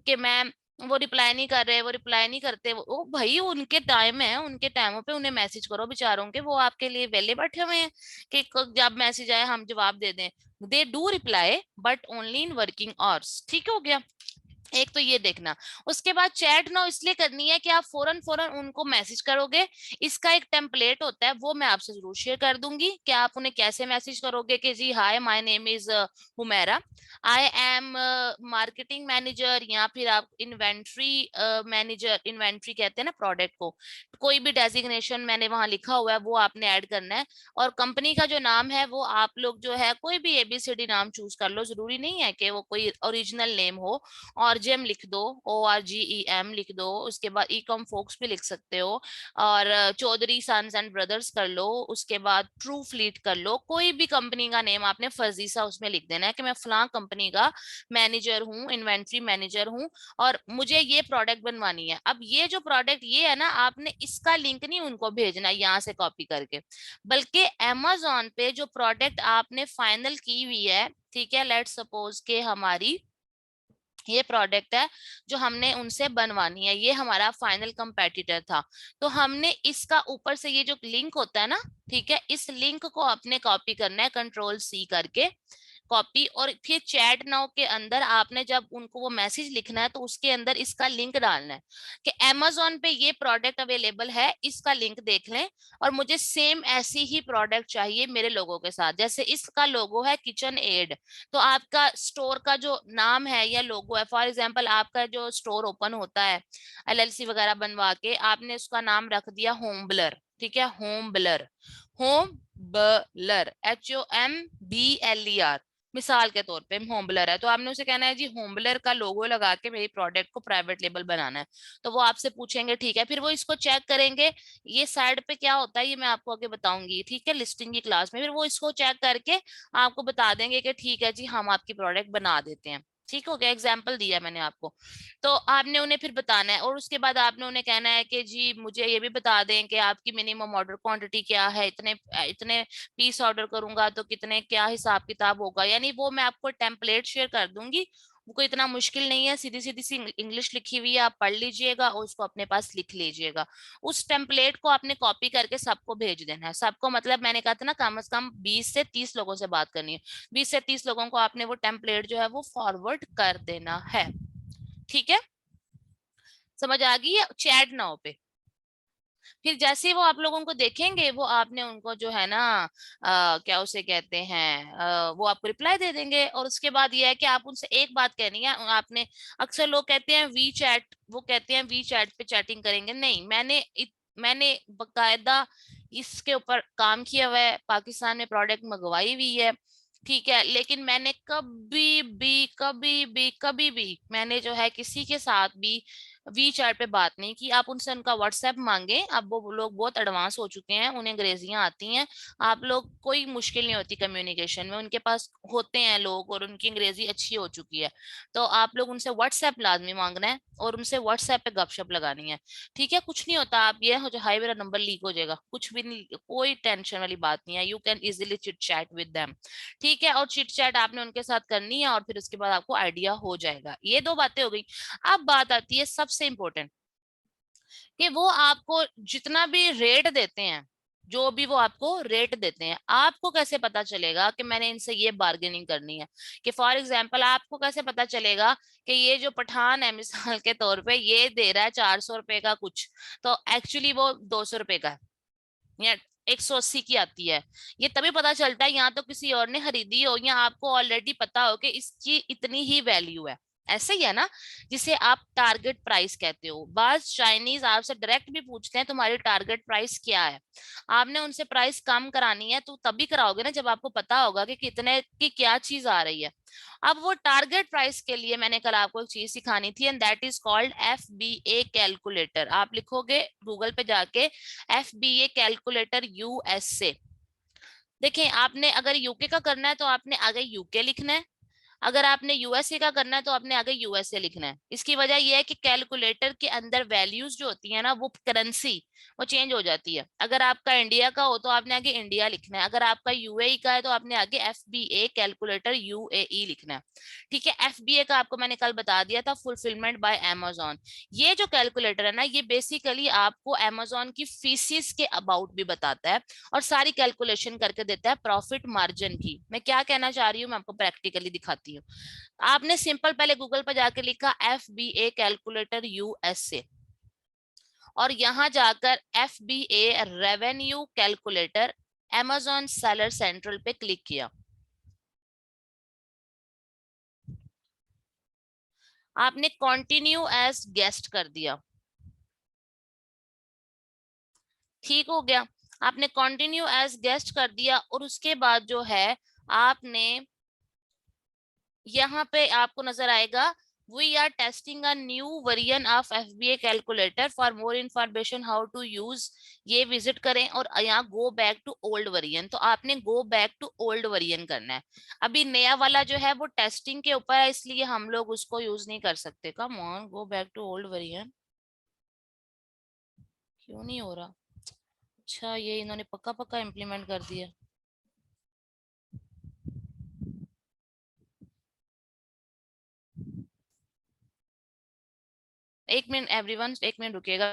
कि मैम वो रिप्लाई नहीं कर रहे, वो रिप्लाई नहीं करते। वो भाई उनके टाइम है, उनके टाइमों पे उन्हें मैसेज करो बेचारों के, वो आपके लिए वेले बैठे हुए हैं कि जब मैसेज आए हम जवाब दे दें। They do reply but only in working hours, ठीक हो गया? एक तो ये देखना। उसके बाद चैट नाउ इसलिए करनी है कि आप फौरन फौरन उनको मैसेज करोगे। इसका एक टेम्पलेट होता है, वो मैं आपसे जरूर शेयर कर दूंगी कि आप उन्हें कैसे मैसेज करोगे कि जी hi my name is Humaira, I am marketing manager, या फिर आप इन्वेंट्री मैनेजर, इन्वेंट्री कहते हैं ना प्रोडक्ट को, कोई भी डेजिग्नेशन मैंने वहां लिखा हुआ है वो आपने ऐड करना है। और कंपनी का जो नाम है वो आप लोग जो है कोई भी ABCD नाम चूज कर लो, जरूरी नहीं है कि वो कोई ओरिजिनल नेम हो। और ORGM लिख दो, ORGEM लिख दो, उसके बाद ecom folks भी लिख सकते हो, और चौधरी सन्स एंड ब्रदर्स कर लो, उसके बाद ट्रू फ्लीट कर लो, कोई भी कंपनी का नेम आपने फर्जी सा उसमें लिख देना है कि मैं फलां कंपनी का मैनेजर हूँ, इन्वेंट्री मैनेजर हूँ, और मुझे ये प्रोडक्ट बनवानी है। अब ये जो प्रोडक्ट ये है ना, आपने इसका लिंक नहीं उनको भेजना यहाँ से कॉपी करके, बल्कि अमेज़न पे जो प्रोडक्ट आपने फाइनल की हुई है, ठीक है, लेट्स सपोज के हमारी ये प्रोडक्ट है जो हमने उनसे बनवानी है, ये हमारा फाइनल कंपेटिटर था, तो हमने इसका ऊपर से ये जो लिंक होता है ना, ठीक है, इस लिंक को आपने कॉपी करना है, Ctrl+C करके कॉपी, और फिर चैट नाउ के अंदर आपने जब उनको वो मैसेज लिखना है तो उसके अंदर इसका लिंक डालना है कि अमेज़न पे ये प्रोडक्ट अवेलेबल है, इसका लिंक देख लें, और मुझे सेम ऐसी ही प्रोडक्ट चाहिए मेरे लोगों के साथ। जैसे इसका लोगो है किचन एड, तो आपका स्टोर का जो नाम है या लोगो है, फॉर एग्जांपल आपका जो स्टोर ओपन होता है LLC वगैरह बनवा के, आपने उसका नाम रख दिया होम ब्लर, ठीक है, home blur, home blur, HOMBLER, मिसाल के तौर पे होमब्लर है, तो आपने उसे कहना है जी होमब्लर का लोगो लगा के मेरी प्रोडक्ट को प्राइवेट लेबल बनाना है, तो वो आपसे पूछेंगे, ठीक है, फिर वो इसको चेक करेंगे, ये साइड पे क्या होता है ये मैं आपको आगे बताऊंगी, ठीक है, लिस्टिंग की क्लास में, फिर वो इसको चेक करके आपको बता देंगे कि ठीक है जी हम आपकी प्रोडक्ट बना देते हैं। ठीक हो गया, एग्जाम्पल दिया मैंने आपको, तो आपने उन्हें फिर बताना है, और उसके बाद आपने उन्हें कहना है कि जी मुझे ये भी बता दें कि आपकी मिनिमम ऑर्डर क्वांटिटी क्या है, इतने इतने पीस ऑर्डर करूंगा तो कितने क्या हिसाब किताब होगा, यानी वो मैं आपको टेम्पलेट शेयर कर दूंगी, वो कोई इतना मुश्किल नहीं है, सीधी सीधी सी इंग्लिश लिखी हुई है, आप पढ़ लीजिएगा और उसको अपने पास लिख लीजिएगा। उस टेम्पलेट को आपने कॉपी करके सबको भेज देना है, सबको मतलब मैंने कहा था ना कम से कम 20 से 30 लोगों से बात करनी है, 20 से 30 लोगों को आपने वो टेम्पलेट जो है वो फॉरवर्ड कर देना है। ठीक है, समझ आ गई है चैट नाउ पे। फिर जैसे वो आप लोगों को देखेंगे, वो आपने उनको जो है ना क्या उसे कहते हैं, वो आपको रिप्लाई दे देंगे, और उसके बाद ये है कि आप उनसे एक बात कहनी है आपने। अक्सर लोग कहते हैं वी चैट, वो कहते हैं वी चैट पे चैटिंग करेंगे, नहीं, मैंने बकायदा इसके ऊपर काम किया हुआ है, पाकिस्तान में प्रोडक्ट मंगवाई हुई है, ठीक है, लेकिन मैंने कभी भी मैंने जो है किसी के साथ भी वी चैट पे बात नहीं की। आप उनसे उनका व्हाट्सएप मांगे, अब वो लोग बहुत एडवांस हो चुके हैं, उन्हें अंग्रेजियां आती हैं, आप लोग कोई मुश्किल नहीं होती कम्युनिकेशन में, उनके पास होते हैं लोग और उनकी अंग्रेजी अच्छी हो चुकी है, तो आप लोग उनसे व्हाट्सएप लाजमी मांगना है और उनसे व्हाट्सएप पे गपशप लगानी है। ठीक है, कुछ नहीं होता, आप ये हो जो हाई मेरा नंबर लीक हो जाएगा, कुछ भी नहीं, कोई टेंशन वाली बात नहीं है, you can easily chit chat with them. ठीक है, और चिट चैट आपने उनके साथ करनी है और फिर उसके बाद आपको आइडिया हो जाएगा। ये दो बातें हो गई। अब बात आती है सबसे इंपॉर्टेंट, कि वो आपको जितना भी रेट देते हैं, जो भी वो आपको रेट देते हैं, आपको कैसे पता चलेगा कि मैंने इनसे ये बार्गेनिंग करनी है? कि फॉर एग्जांपल आपको कैसे पता चलेगा कि ये जो पठान है मिसाल के तौर पे ये दे रहा है 400 रुपए का कुछ, तो एक्चुअली वो 200 रुपए का है या 180 की आती है? ये तभी पता चलता है या तो किसी और ने खरीदी हो या आपको ऑलरेडी पता हो कि इसकी इतनी ही वैल्यू है। ऐसे ही है ना, जिसे आप टारगेट प्राइस कहते हो। बाज चाइनीज आपसे डायरेक्ट भी पूछते हैं तुम्हारी टारगेट प्राइस क्या है, आपने उनसे प्राइस कम करानी है तो तभी कराओगे ना जब आपको पता होगा कि कितने की क्या चीज आ रही है। अब वो टारगेट प्राइस के लिए मैंने कल आपको एक चीज सिखानी थी, and that is called FBA calculator. आप लिखोगे गूगल पे जाके FBA कैलकुलेटर USA। देखें, आपने अगर यूके का करना है तो आपने आगे यूके लिखना है, अगर आपने यूएसए का करना है तो आपने आगे यूएसए लिखना है। इसकी वजह यह है कि कैलकुलेटर के अंदर वैल्यूज जो होती है ना, वो करेंसी वो चेंज हो जाती है। अगर आपका इंडिया का हो तो आपने आगे इंडिया लिखना है, अगर आपका यूएई का है तो आपने आगे FBA कैलकुलेटर UAE लिखना है। ठीक है, FBA का आपको मैंने कल बता दिया था, फुलफिलमेंट बाय अमेजोन। ये जो कैलकुलेटर है ना, ये बेसिकली आपको अमेजोन की फीसिस के अबाउट भी बताता है और सारी कैलकुलेशन करके देता है प्रॉफिट मार्जिन की। मैं क्या कहना चाह रही हूँ, मैं आपको प्रैक्टिकली दिखाती हूँ। आपने सिंपल पहले गूगल पर जाके लिखा FBA कैलकुलेटर USA और यहां जाकर FBA revenue calculator Amazon seller central पे क्लिक किया। आपने कंटिन्यू एज गेस्ट कर दिया, ठीक हो गया। आपने कंटिन्यू एज गेस्ट कर दिया और उसके बाद जो है आपने यहाँ पे आपको नजर आएगा we are testing a new version of FBA calculator. For more information how to use, ये विजिट करें और यहाँ go back to old version, तो आपने go back to old version करना है। अभी नया वाला जो है वो टेस्टिंग के ऊपर है, इसलिए हम लोग उसको यूज नहीं कर सकते। Come on, go back to old version, क्यों नहीं हो रहा? अच्छा, ये इन्होंने पक्का पक्का इम्प्लीमेंट कर दिया। एक मिनट एवरीवन, एक मिनट रुकिएगा।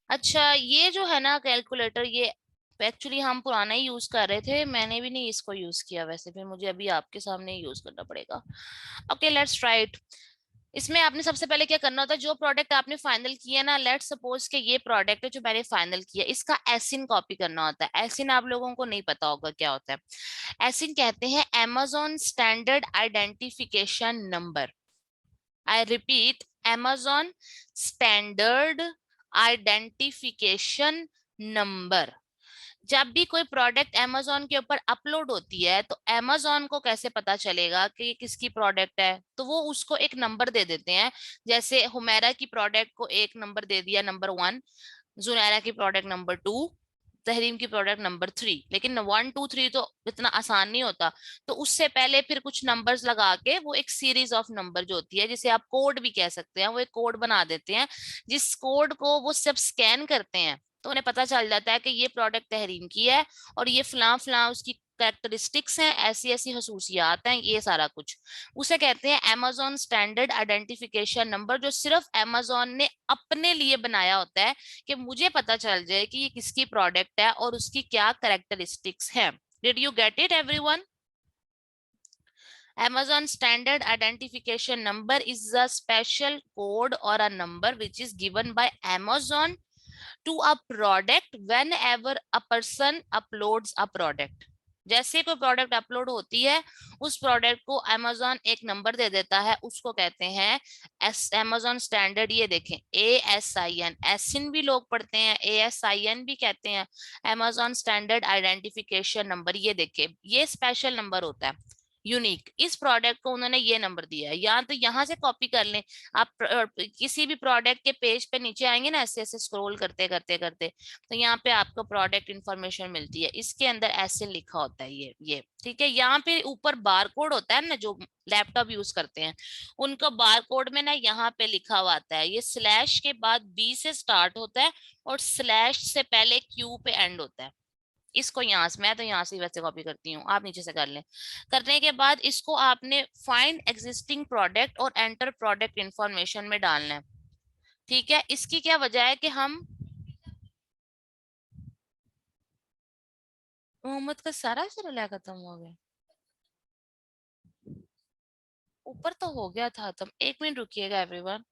अच्छा, ये जो है ना कैलकुलेटर, ये एक्चुअली हम पुराना ही यूज कर रहे थे, मैंने भी नहीं इसको यूज किया वैसे, फिर मुझे अभी आपके सामने ही यूज करना पड़ेगा। Okay, let's try it. इसमें आपने सबसे पहले क्या करना होता है, जो प्रोडक्ट आपने फाइनल किया ना, लेट्स सपोज कि ये प्रोडक्ट है जो मैंने फाइनल किया, इसका एसिन कॉपी करना होता है। एसिन आप लोगों को नहीं पता होगा क्या होता है। एसिन कहते हैं Amazon standard identification number. I repeat, Amazon standard identification number. जब भी कोई प्रोडक्ट Amazon के ऊपर अपलोड होती है तो Amazon को कैसे पता चलेगा कि ये किसकी प्रोडक्ट है, तो वो उसको एक नंबर दे देते हैं। जैसे हुमैरा की प्रोडक्ट को एक नंबर दे दिया, नंबर 1, जुनैरा की प्रोडक्ट नंबर 2, तहरीम की प्रोडक्ट नंबर 3। लेकिन 1 2 3 तो इतना आसान नहीं होता, तो उससे पहले फिर कुछ नंबर्स लगा के वो एक सीरीज ऑफ नंबर जो होती है, जिसे आप कोड भी कह सकते हैं, वो एक कोड बना देते हैं। जिस कोड को वो सब स्कैन करते हैं तो उन्हें पता चल जाता है कि ये प्रोडक्ट तहरीम की है और ये फलां फलां उसकी कैरेक्टरिस्टिक्स हैं, ऐसी ऐसी खसूसियात हैं, ये सारा कुछ उसे कहते हैं Amazon स्टैंडर्ड आइडेंटिफिकेशन नंबर, जो सिर्फ Amazon ने अपने लिए बनाया होता है कि मुझे पता चल जाए कि ये किसकी प्रोडक्ट है और उसकी क्या कैरेक्टरिस्टिक्स है। Did you get it everyone? Amazon standard identification number is a special code or a number which is given by Amazon to a product whenever a person uploads a product। जैसे कोई product upload होती है, उस product को Amazon एक number दे देता है, उसको कहते हैं Amazon स्टैंडर्ड। ये देखें, ASIN, एसिन भी लोग पढ़ते हैं, ASIN भी कहते हैं, Amazon स्टैंडर्ड आइडेंटिफिकेशन नंबर। ये देखें, ये स्पेशल नंबर होता है, यूनिक। इस प्रोडक्ट को उन्होंने ये नंबर दिया है। या तो यहाँ से कॉपी कर लें, आप किसी भी प्रोडक्ट के पेज पे नीचे आएंगे ना, ऐसे ऐसे स्क्रॉल करते करते करते, तो यहाँ पे आपको प्रोडक्ट इंफॉर्मेशन मिलती है, इसके अंदर ऐसे लिखा होता है ये ठीक है। यहाँ पे ऊपर बार कोड होता है ना, जो लैपटॉप यूज करते हैं उनका बार कोड में ना यहाँ पे लिखा हुआ आता है, ये स्लैश के बाद B से स्टार्ट होता है और स्लैश से पहले Q पे एंड होता है। इसको यहाँ से, मैं तो यहाँ से वैसे कॉपी करती हूँ, आप नीचे से कर लें। करने के बाद इसको आपने फाइंड एग्जिस्टिंग प्रोडक्ट और एंटर प्रोडक्ट इंफॉर्मेशन में डालना है, ठीक है। इसकी क्या वजह है कि हम मोहम्मद का सारा सिलसिला खत्म हो गया, ऊपर तो हो गया था खत्म। एक मिनट रुकिएगा एवरीवन।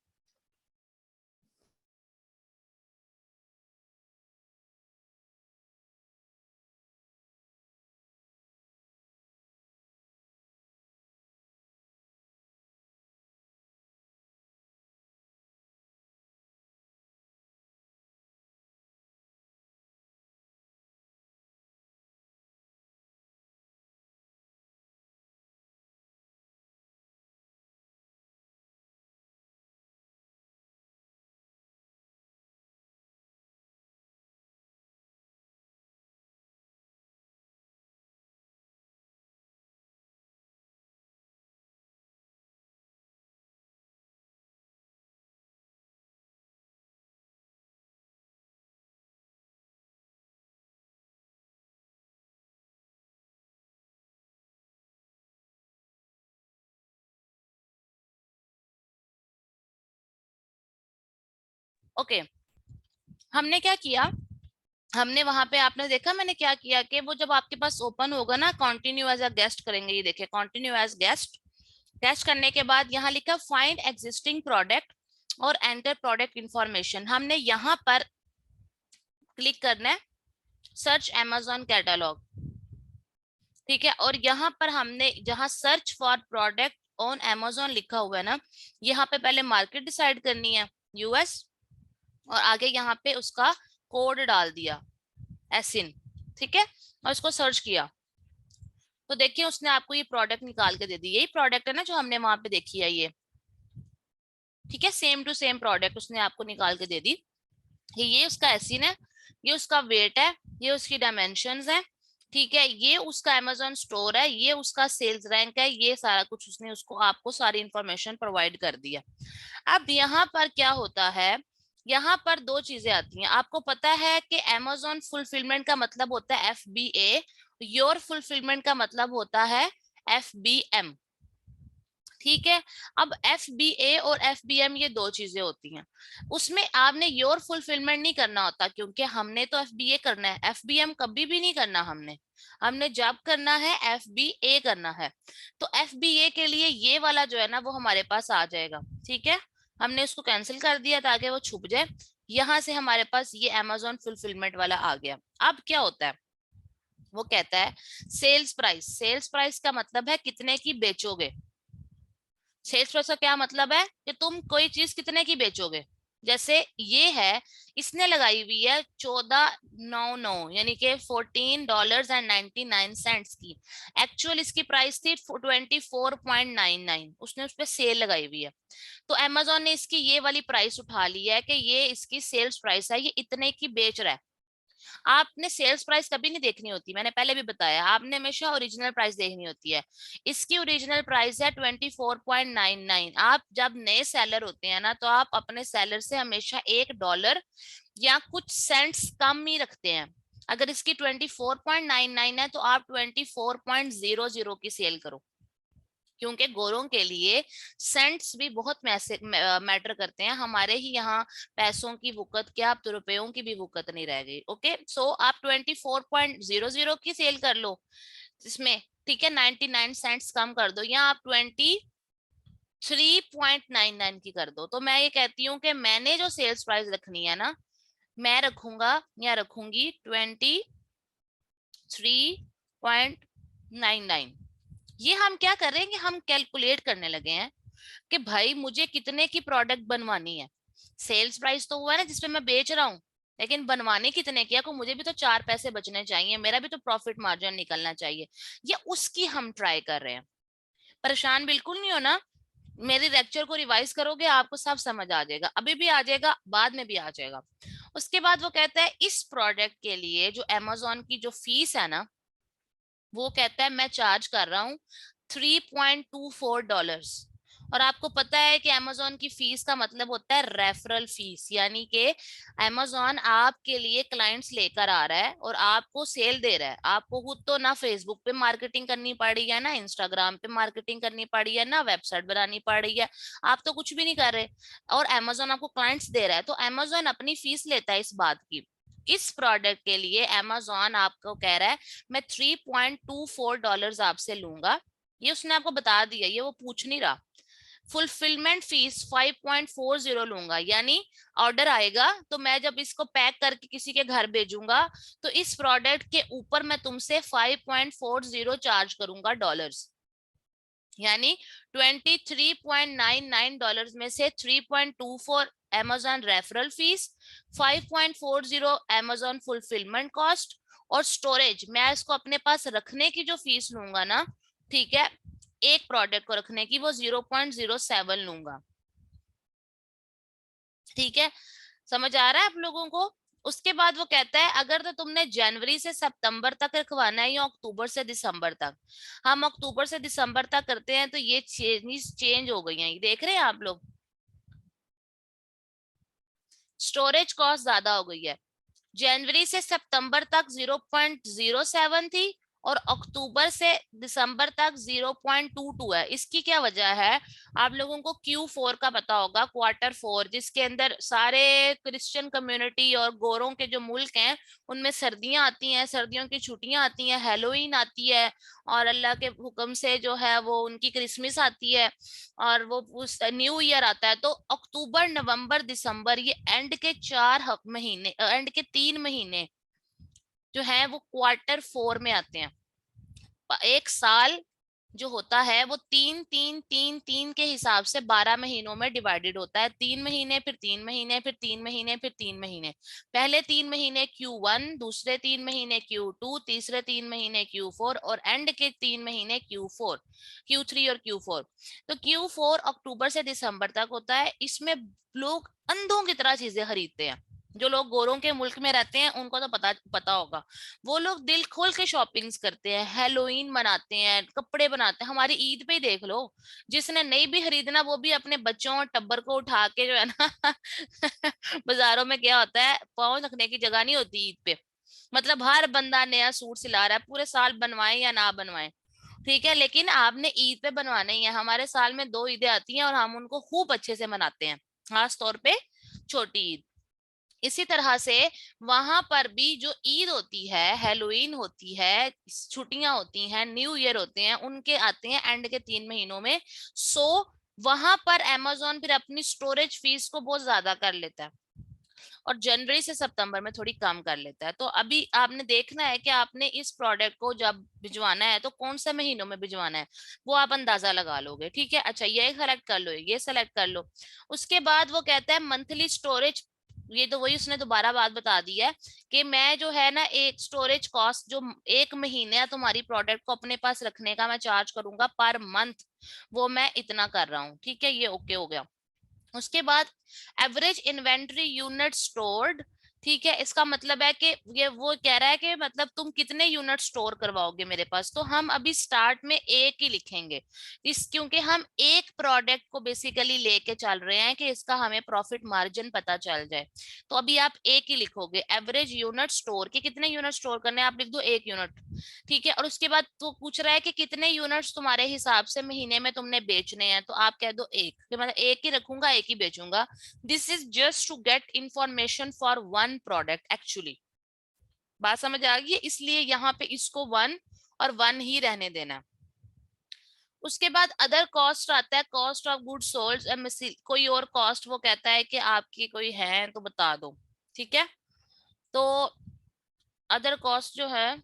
ओके, हमने क्या किया, हमने वहां पे, आपने देखा मैंने क्या किया कि वो जब आपके पास ओपन होगा ना, कंटिन्यू एज अ गेस्ट करेंगे। ये देखिए, कंटिन्यू एज गेस्ट। गेस्ट करने के बाद यहाँ लिखा फाइंड एग्जिस्टिंग प्रोडक्ट और एंटर प्रोडक्ट इंफॉर्मेशन। हमने यहाँ पर क्लिक करना है सर्च Amazon कैटलॉग। ठीक है। और यहाँ पर हमने जहाँ search for product on Amazon लिखा हुआ है ना, यहाँ पे पहले मार्केट डिसाइड करनी है यूएस, और आगे यहाँ पे उसका कोड डाल दिया एसिन, ठीक है, और इसको सर्च किया तो देखिए उसने आपको ये प्रोडक्ट निकाल के दे दी। यही प्रोडक्ट है ना जो हमने वहां पे देखी है ये, ठीक है, सेम टू सेम प्रोडक्ट उसने आपको निकाल के दे दी। ये उसका एसिन है, ये उसका वेट है, ये उसकी डायमेंशंस है, ठीक है, ये उसका Amazon स्टोर है, ये उसका सेल्स रैंक है, ये सारा कुछ उसने उसको आपको सारी इंफॉर्मेशन प्रोवाइड कर दिया। अब यहाँ पर क्या होता है, यहाँ पर दो चीजें आती हैं। आपको पता है कि Amazon फुलफिलमेंट का मतलब होता है FBA, योर फुलफिलमेंट का मतलब होता है FBM, ठीक है। अब FBA और FBM ये दो चीजें होती हैं, उसमें आपने योर फुलफिलमेंट नहीं करना होता, क्योंकि हमने तो FBA करना है, FBM कभी भी नहीं करना हमने हमने जब करना है FBA करना है। तो FBA के लिए ये वाला जो है ना वो हमारे पास आ जाएगा, ठीक है, हमने उसको कैंसिल कर दिया ताकि वो छुप जाए। यहाँ से हमारे पास ये Amazon फुलफिलमेंट वाला आ गया। अब क्या होता है, वो कहता है सेल्स प्राइस। सेल्स प्राइस का मतलब है कितने की बेचोगे। सेल्स प्राइस का क्या मतलब है कि तुम कोई चीज कितने की बेचोगे। जैसे ये है, इसने लगाई हुई है 1499 यानी कि $14.99 की। एक्चुअल इसकी प्राइस थी 24.99, उसने उस पर सेल लगाई हुई है। तो Amazon ने इसकी ये वाली प्राइस उठा ली है कि ये इसकी सेल्स प्राइस है, ये इतने की बेच रहा है। आपने सेल्स प्राइस कभी नहीं देखनी होती, मैंने पहले भी बताया, आपने हमेशा ओरिजिनल प्राइस देखनी होती है। इसकी ओरिजिनल प्राइस है 24.99। आप जब नए सेलर होते हैं ना तो आप अपने सेलर से हमेशा $1 या कुछ सेंट्स कम ही रखते हैं। अगर इसकी 24.99 है तो आप 24.00 की सेल करो, क्योंकि गोरों के लिए सेंट्स भी बहुत मैटर करते हैं। हमारे ही यहाँ पैसों की वुकत क्या, अब तो रुपयों की भी वुकत नहीं रह गई। ओके, सो आप 24.00 की सेल कर लो इसमें, ठीक है, 99 सेंट्स कम कर दो, या आप 23.99 की कर दो। तो मैं ये कहती हूँ कि मैंने जो सेल्स प्राइस रखनी है ना, मैं रखूंगा या रखूंगी 23.99। ये हम क्या कर रहे हैं कि हम कैलकुलेट करने लगे हैं कि भाई मुझे कितने की प्रोडक्ट बनवानी है। सेल्स प्राइस तो हुआ है ना जिसपे मैं बेच रहा हूँ, लेकिन बनवाने कितने की है, को मुझे भी तो 4 पैसे बचने चाहिए, मेरा भी तो प्रॉफिट मार्जिन निकलना चाहिए, ये उसकी हम ट्राई कर रहे हैं। परेशान बिल्कुल नहीं हो ना, मेरे लेक्चर को रिवाइज करोगे आपको सब समझ आ जाएगा, अभी भी आ जाएगा, बाद में भी आ जाएगा। उसके बाद वो कहता है इस प्रोडक्ट के लिए जो Amazon की जो फीस है ना, वो कहता है मैं चार्ज कर रहा हूँ $3.24। और आपको पता है कि Amazon की फीस का मतलब होता है रेफरल फीस, यानी कि Amazon आपके लिए क्लाइंट्स लेकर आ रहा है और आपको सेल दे रहा है। आपको खुद तो ना फेसबुक पे मार्केटिंग करनी पड़ी है, ना इंस्टाग्राम पे मार्केटिंग करनी पड़ी है, ना वेबसाइट बनानी पड़ी है, आप तो कुछ भी नहीं कर रहे, और Amazon आपको क्लाइंट्स दे रहा है। तो Amazon अपनी फीस लेता है इस बात की। इस प्रोडक्ट के लिए Amazon आपको कह रहा है मैं $3.24 आपसे लूंगा, ये उसने आपको बता दिया, ये वो पूछ नहीं रहा। फुलफिलमेंट फीस 5.40 लूंगा, यानी ऑर्डर आएगा तो मैं जब इसको पैक करके किसी के घर भेजूंगा तो इस प्रोडक्ट के ऊपर मैं तुमसे 5.40 चार्ज करूंगा डॉलर्स, यानी $23.99 में से 3.24 Amazon referral fees, 5.40 Amazon fulfilment cost, और स्टोरेज मैं इसको अपने पास रखने की जो फीस लूंगा ना, ठीक है, एक प्रोडक्ट को रखने की वो 0.07 लूंगा। ठीक है, समझ आ रहा है आप लोगों को। उसके बाद वो कहता है अगर तो तुमने जनवरी से सितंबर तक रखवाना है या अक्टूबर से दिसंबर तक, हम अक्टूबर से दिसंबर तक करते हैं तो ये चेंज हो गई है, देख रहे हैं आप लोग, स्टोरेज कॉस्ट ज्यादा हो गई है। जनवरी से सितंबर तक 0.07 थी और अक्टूबर से दिसंबर तक 0.22 है। इसकी क्या वजह है, आप लोगों को Q4 का पता होगा, Q4 जिसके अंदर सारे क्रिश्चियन कम्युनिटी और गोरों के जो मुल्क हैं उनमें सर्दियां आती हैं, सर्दियों की छुट्टियां आती हैं, हेलोवीन आती है, और अल्लाह के हुक्म से जो है वो उनकी क्रिसमस आती है, और वो उस न्यू ईयर आता है। तो अक्टूबर नवंबर दिसंबर ये एंड के 4 महीने, एंड के 3 महीने जो है वो Q4 में आते हैं। एक साल जो होता है वो 3 3 3 3 के हिसाब से 12 महीनों में डिवाइडेड होता है। 3 महीने, फिर 3 महीने, फिर 3 महीने, फिर 3 महीने। पहले 3 महीने Q1, दूसरे 3 महीने Q2, तीसरे 3 महीने Q4 और एंड के 3 महीने Q4, Q3 और Q4। तो Q4 अक्टूबर से दिसंबर तक होता है। इसमें लोग अंधों की तरह चीजें खरीदते हैं। जो लोग गोरों के मुल्क में रहते हैं उनको तो पता होगा। वो लोग दिल खोल के शॉपिंग्स करते हैं, हेलोइन मनाते हैं, कपड़े बनाते हैं। हमारी ईद पे ही देख लो, जिसने नहीं भी खरीदना वो भी अपने बच्चों और टब्बर को उठा के जो है ना बाजारों में क्या होता है, पाँव रखने की जगह नहीं होती ईद पे। मतलब हर बंदा नया सूट सिला रहा है, पूरे साल बनवाए या ना बनवाए, ठीक है, लेकिन आपने ईद पे बनवाना ही है। हमारे साल में 2 ईदें आती हैं और हम उनको खूब अच्छे से मनाते हैं, खास तौर पे छोटी ईद। इसी तरह से वहां पर भी जो ईद होती है, हेलोइन होती है, छुट्टियां होती हैं, न्यू ईयर होते हैं, उनके आते हैं एंड के 3 महीनों में। सो वहां पर अमेजोन फिर अपनी स्टोरेज फीस को बहुत ज्यादा कर लेता है और जनवरी से सितंबर में थोड़ी कम कर लेता है। तो अभी आपने देखना है कि आपने इस प्रोडक्ट को जब भिजवाना है तो कौन से महीनों में भिजवाना है, वो आप अंदाजा लगा लोगे, ठीक है। अच्छा, ये सेलेक्ट कर लो, ये सेलेक्ट कर लो। उसके बाद वो कहता है मंथली स्टोरेज। ये तो वही उसने दोबारा बात बता दी है कि मैं जो है ना, एक स्टोरेज कॉस्ट जो 1 महीने तुम्हारी प्रोडक्ट को अपने पास रखने का मैं चार्ज करूंगा पर मंथ, वो मैं इतना कर रहा हूँ, ठीक है। ये ओके हो गया। उसके बाद एवरेज इन्वेंट्री यूनिट स्टोर्ड, ठीक है। इसका मतलब है कि ये वो कह रहा है कि मतलब तुम कितने यूनिट स्टोर करवाओगे मेरे पास। तो हम अभी स्टार्ट में एक ही लिखेंगे, क्योंकि हम एक प्रोडक्ट को बेसिकली लेके चल रहे हैं कि इसका हमें प्रॉफिट मार्जिन पता चल जाए। तो अभी आप एक ही लिखोगे, एवरेज यूनिट स्टोर के कितने यूनिट स्टोर करने हैं, आप लिख दो 1 यूनिट, ठीक है। और उसके बाद तो पूछ रहा है कि कितने यूनिट्स तुम्हारे हिसाब से महीने में तुमने बेचने हैं, तो आप कह दो एक, कि मतलब एक ही रखूंगा, एक ही बेचूंगा। This is just to get information for one product actually. बात समझ आ गई है, इसलिए यहाँ पे इसको 1 और 1 ही रहने देना। उसके बाद अदर कॉस्ट आता है, कॉस्ट ऑफ गुड सोल्ड। कोई और कॉस्ट वो कहता है कि आपकी कोई है तो बता दो, ठीक है। तो अदर कॉस्ट जो है,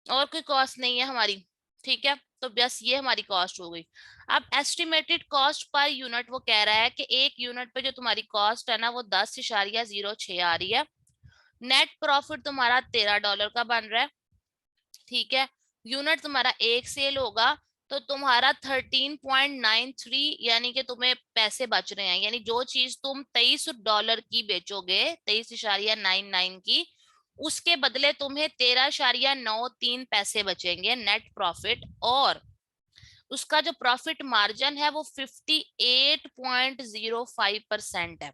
और कोई कॉस्ट नहीं है हमारी, ठीक है। तो बस ये हमारी कॉस्ट हो गई। अब एस्टिमेटेड कॉस्ट पर यूनिट वो कह रहा है कि 1 यूनिट पे जो तुम्हारी कॉस्ट है ना वो 10.06 आ रही है। नेट प्रॉफिट तुम्हारा $13 का बन रहा है, ठीक है। यूनिट तुम्हारा एक सेल होगा तो तुम्हारा 13.93, यानी कि तुम्हें पैसे बच रहे हैं। यानी जो चीज तुम $23 की बेचोगे, 23.99 की, उसके बदले तुम्हें 13.93 पैसे बचेंगे नेट प्रॉफिट। और उसका जो प्रॉफिट मार्जिन है वो 58.05% है।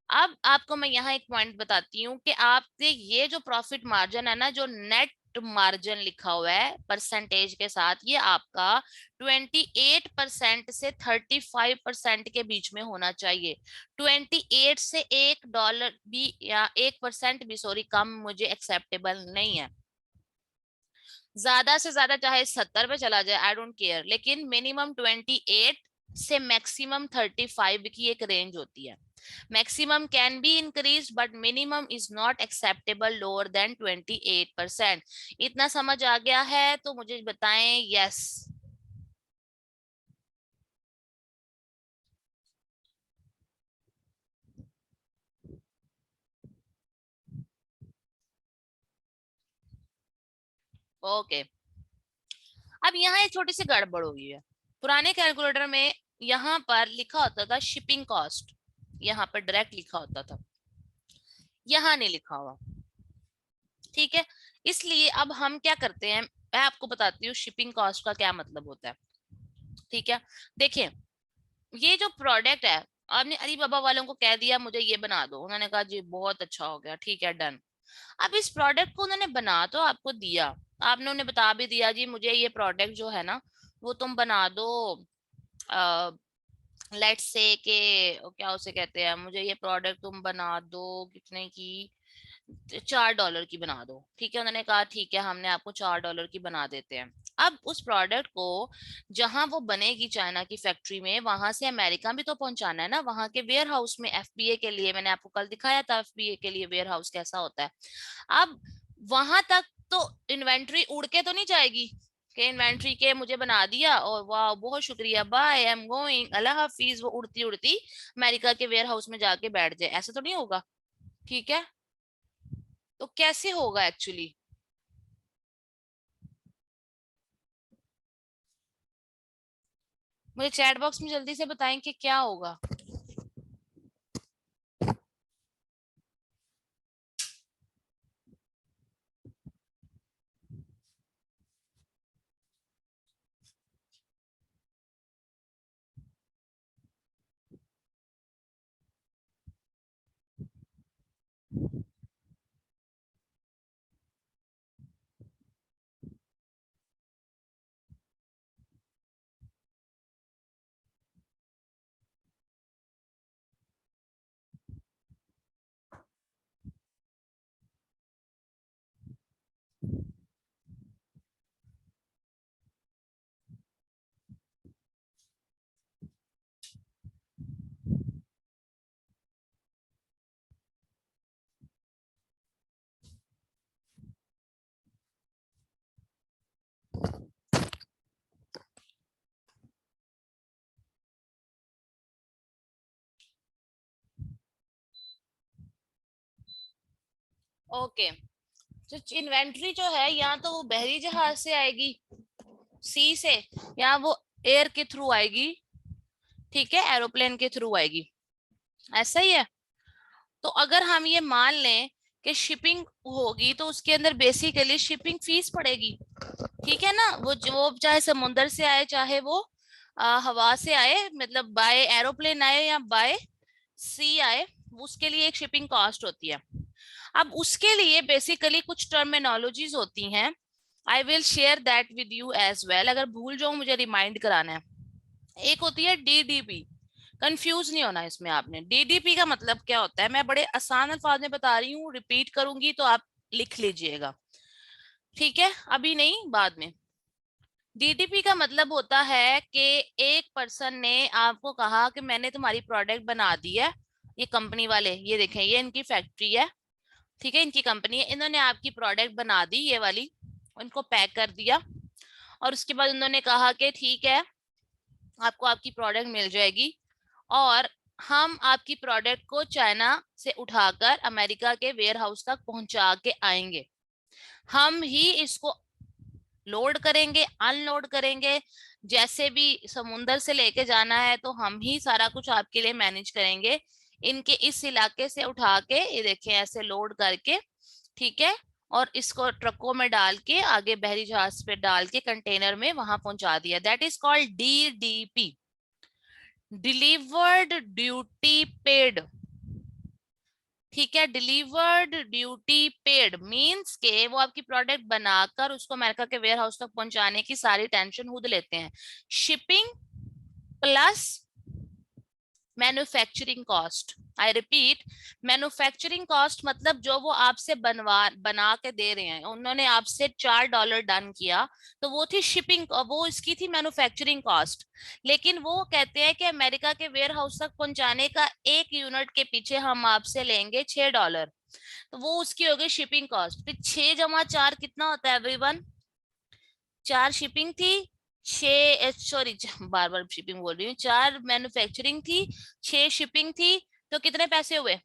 अब आपको मैं यहाँ एक पॉइंट बताती हूँ कि आपके ये जो प्रॉफिट मार्जिन है ना, जो नेट मार्जिन लिखा हुआ है परसेंटेज के साथ, ये आपका 28% से 35% के बीच में होना चाहिए। 28 से $1 भी या 1% भी, सॉरी, कम मुझे एक्सेप्टेबल नहीं है। ज्यादा से ज्यादा चाहे 70 पे चला जाए, आई डोंट केयर, लेकिन मिनिमम 28 से मैक्सिमम 35 की एक रेंज होती है। Maximum can be increase but minimum is not acceptable lower than 28%। इतना समझ आ गया है तो मुझे बताएं यस। ओके। अब यहाँ एक छोटी सी गड़बड़ हुई है। पुराने कैलकुलेटर में यहाँ पर लिखा होता था शिपिंग कॉस्ट, यहाँ पर डायरेक्ट लिखा होता था, यहाँ नहीं लिखा हुआ, ठीक है। इसलिए अब हम क्या करते हैं, मैं आपको बताती हूँ शिपिंग कॉस्ट का क्या मतलब होता है, ठीक है। देखिए, ये जो प्रोडक्ट है, आपने अलीबाबा वालों को कह दिया मुझे ये बना दो, उन्होंने कहा जी बहुत अच्छा हो गया, ठीक है, डन। अब इस प्रोडक्ट को उन्होंने बना तो आपको दिया, आपने उन्हें बता भी दिया जी मुझे ये प्रोडक्ट जो है ना वो तुम बना दो, लेट्स से के क्या उसे कहते हैं, मुझे ये प्रोडक्ट तुम बना दो कितने की, $4 की बना दो, ठीक है। उन्होंने कहा ठीक है, हमने आपको $4 की बना देते हैं। अब उस प्रोडक्ट को जहां वो बनेगी चाइना की फैक्ट्री में, वहां से अमेरिका भी तो पहुंचाना है ना, वहां के वेयर हाउस में। एफबीए के लिए मैंने आपको कल दिखाया था, एफबीए के लिए वेयर हाउस कैसा होता है। अब वहां तक तो इन्वेंट्री उड़ के तो नहीं जाएगी कि इन्वेंट्री के मुझे बना दिया और वाह बहुत शुक्रिया बाय आई एम गोइंग अल्लाह हाफिज, वो उड़ती उड़ती अमेरिका के वेयर हाउस में जाके बैठ जाए, ऐसा तो नहीं होगा। ठीक है, तो कैसे होगा एक्चुअली? मुझे चैट बॉक्स में जल्दी से बताएं कि क्या होगा। ओके, तो इन्वेंट्री जो है या तो वो बहरी जहाज से आएगी सी से, या वो एयर के थ्रू आएगी, ठीक है, एरोप्लेन के थ्रू आएगी, ऐसा ही है। तो अगर हम ये मान लें कि शिपिंग होगी तो उसके अंदर बेसिकली शिपिंग फीस पड़ेगी, ठीक है ना। वो चाहे समुद्र से आए चाहे वो हवा से आए, मतलब बाय एरोप्लेन आए या बाय सी आए, उसके लिए एक शिपिंग कॉस्ट होती है। अब उसके लिए बेसिकली कुछ टर्मिनोलॉजीज होती हैं, I will share that with you as well, अगर भूल जाऊं मुझे रिमाइंड कराना है। एक होती है डीडीपी, कंफ्यूज नहीं होना इसमें आपने। डीडीपी का मतलब क्या होता है, मैं बड़े आसान अल्फाज में बता रही हूँ, रिपीट करूंगी तो आप लिख लीजिएगा, ठीक है, अभी नहीं बाद में। डीडीपी का मतलब होता है कि एक पर्सन ने आपको कहा कि मैंने तुम्हारी प्रोडक्ट बना दी है, ये कंपनी वाले, ये देखें ये इनकी फैक्ट्री है, ठीक है, इनकी कंपनी है, इन्होंने आपकी प्रोडक्ट बना दी ये वाली, उनको पैक कर दिया, और उसके बाद उन्होंने कहा कि ठीक है आपको आपकी प्रोडक्ट मिल जाएगी, और हम आपकी प्रोडक्ट को चाइना से उठाकर अमेरिका के वेयर हाउस तक पहुंचा के आएंगे। हम ही इसको लोड करेंगे, अनलोड करेंगे, जैसे भी समुंदर से लेके जाना है तो हम ही सारा कुछ आपके लिए मैनेज करेंगे। इनके इस इलाके से उठा के ये देखें ऐसे लोड करके, ठीक है, और इसको ट्रकों में डाल के आगे बहरी जहाज पे डाल के कंटेनर में वहां पहुंचा दिया। That is called DDP, delivered duty paid, ठीक है। डिलीवर्ड ड्यूटी पेड मींस के वो आपकी प्रोडक्ट बनाकर उसको अमेरिका के वेयर हाउस तक पहुंचाने की सारी टेंशन खुद लेते हैं। Shipping plus manufacturing cost, I repeat, manufacturing cost मतलब जो वो आपसे बना के दे रहे हैं, उन्होंने आपसे $4 डन किया तो वो थी शिपिंग, वो इसकी थी मैन्युफैक्चरिंग कॉस्ट। लेकिन वो कहते हैं कि अमेरिका के वेयर हाउस तक पहुंचाने का एक यूनिट के पीछे हम आपसे लेंगे $6, तो वो उसकी हो गई शिपिंग कॉस्ट। फिर 6 जमा 4 कितना होता है एवरीवन? 4 शिपिंग थी, 6 सॉरी बार बार शिपिंग बोल रही हूँ, 4 मैन्युफैक्चरिंग थी, 6 शिपिंग थी, तो कितने पैसे हुए?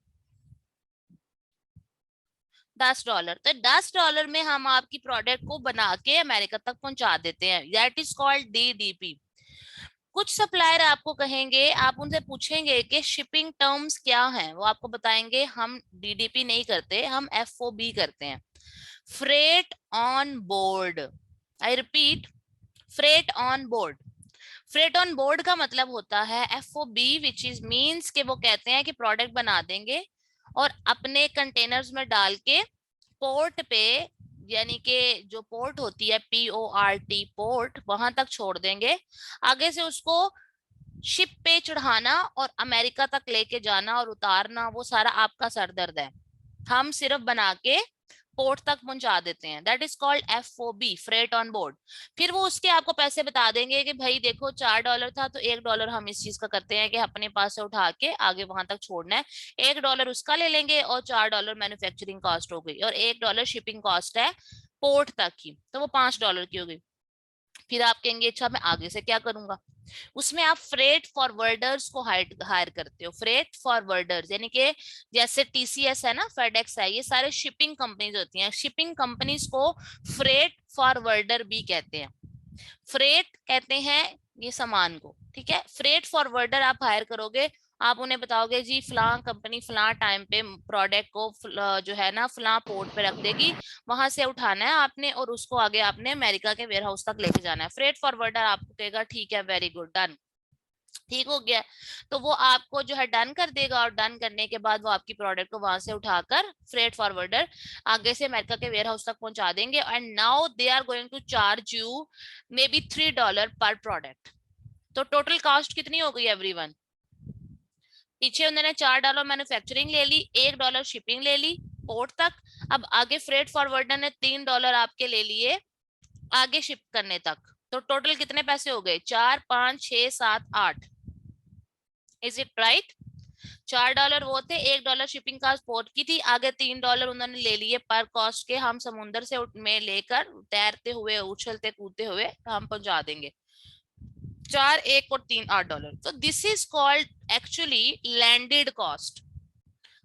$10। तो $10 में हम आपकी प्रोडक्ट को बना के अमेरिका तक पहुंचा देते हैं, दैट इज कॉल्ड डीडीपी। कुछ सप्लायर आपको कहेंगे, आप उनसे पूछेंगे कि शिपिंग टर्म्स क्या हैं, वो आपको बताएंगे हम डीडीपी नहीं करते, हम एफओबी करते हैं, freight on board. I repeat, freight on board. Freight on board का मतलब होता है एफओबी, विच इज मींस के वो कहते हैं कि प्रोडक्ट बना देंगे और अपने कंटेनर्स में डाल के पोर्ट पे, यानी कि जो पोर्ट होती है PORT पोर्ट, वहां तक छोड़ देंगे। आगे से उसको शिप पे चढ़ाना और अमेरिका तक लेके जाना और उतारना वो सारा आपका सरदर्द है। हम सिर्फ बना के पोर्ट तक पहुंचा देते हैं, that is called FOB, freight on board. फिर वो उसके आपको पैसे बता देंगे कि भाई देखो $4 था तो $1 हम इस चीज का करते हैं कि अपने पास से उठा के आगे वहां तक छोड़ना है, $1 उसका ले लेंगे और $4 मैन्युफैक्चरिंग कॉस्ट हो गई और $1 शिपिंग कॉस्ट है पोर्ट तक की, तो वो $5 की हो गई। फिर आप कहेंगे अच्छा मैं आगे से क्या करूंगा, उसमें आप फ्रेट फॉरवर्डर्स को हायर करते हो। फ्रेट फॉरवर्डर्स यानी कि जैसे TCS है ना, फेडेक्स है, ये सारे शिपिंग कंपनीज होती हैं। शिपिंग कंपनीज को फ्रेट फॉरवर्डर भी कहते हैं। फ्रेट कहते हैं ये सामान को, ठीक है। फ्रेट फॉरवर्डर आप हायर करोगे, आप उन्हें बताओगे जी फलां कंपनी फलां टाइम पे प्रोडक्ट को जो है ना फलां पोर्ट पे रख देगी, वहां से उठाना है आपने और उसको आगे आपने अमेरिका के वेयर हाउस तक लेके जाना है। फ्रेट फॉरवर्डर आपको कहेगा ठीक है वेरी गुड डन, ठीक हो गया, तो वो आपको जो है डन कर देगा और डन करने के बाद वो आपकी प्रोडक्ट को वहां से उठाकर फ्रेट फॉरवर्डर आगे से अमेरिका के वेयर हाउस तक पहुंचा देंगे। And now they are going to charge you maybe $3 per product. तो टोटल कॉस्ट कितनी हो गई एवरीवन? पीछे उन्होंने $4 मैन्युफैक्चरिंग ले ली, $1 शिपिंग ले ली पोर्ट तक, अब आगे फ्रेट फॉरवर्डर ने $3 आपके ले लिए आगे शिप करने तक। तो टोटल कितने पैसे हो गए? 4 5 6 7 8। Is it right? $4 वो थे, $1 शिपिंग कॉस्ट पोर्ट की थी, आगे $3 उन्होंने ले लिए पर कॉस्ट के, हम समुद्र से में लेकर तैरते हुए उछलते कूदते हुए हम पहुंचा देंगे। 4 1 और 3 $8। तो this is called actually landed cost.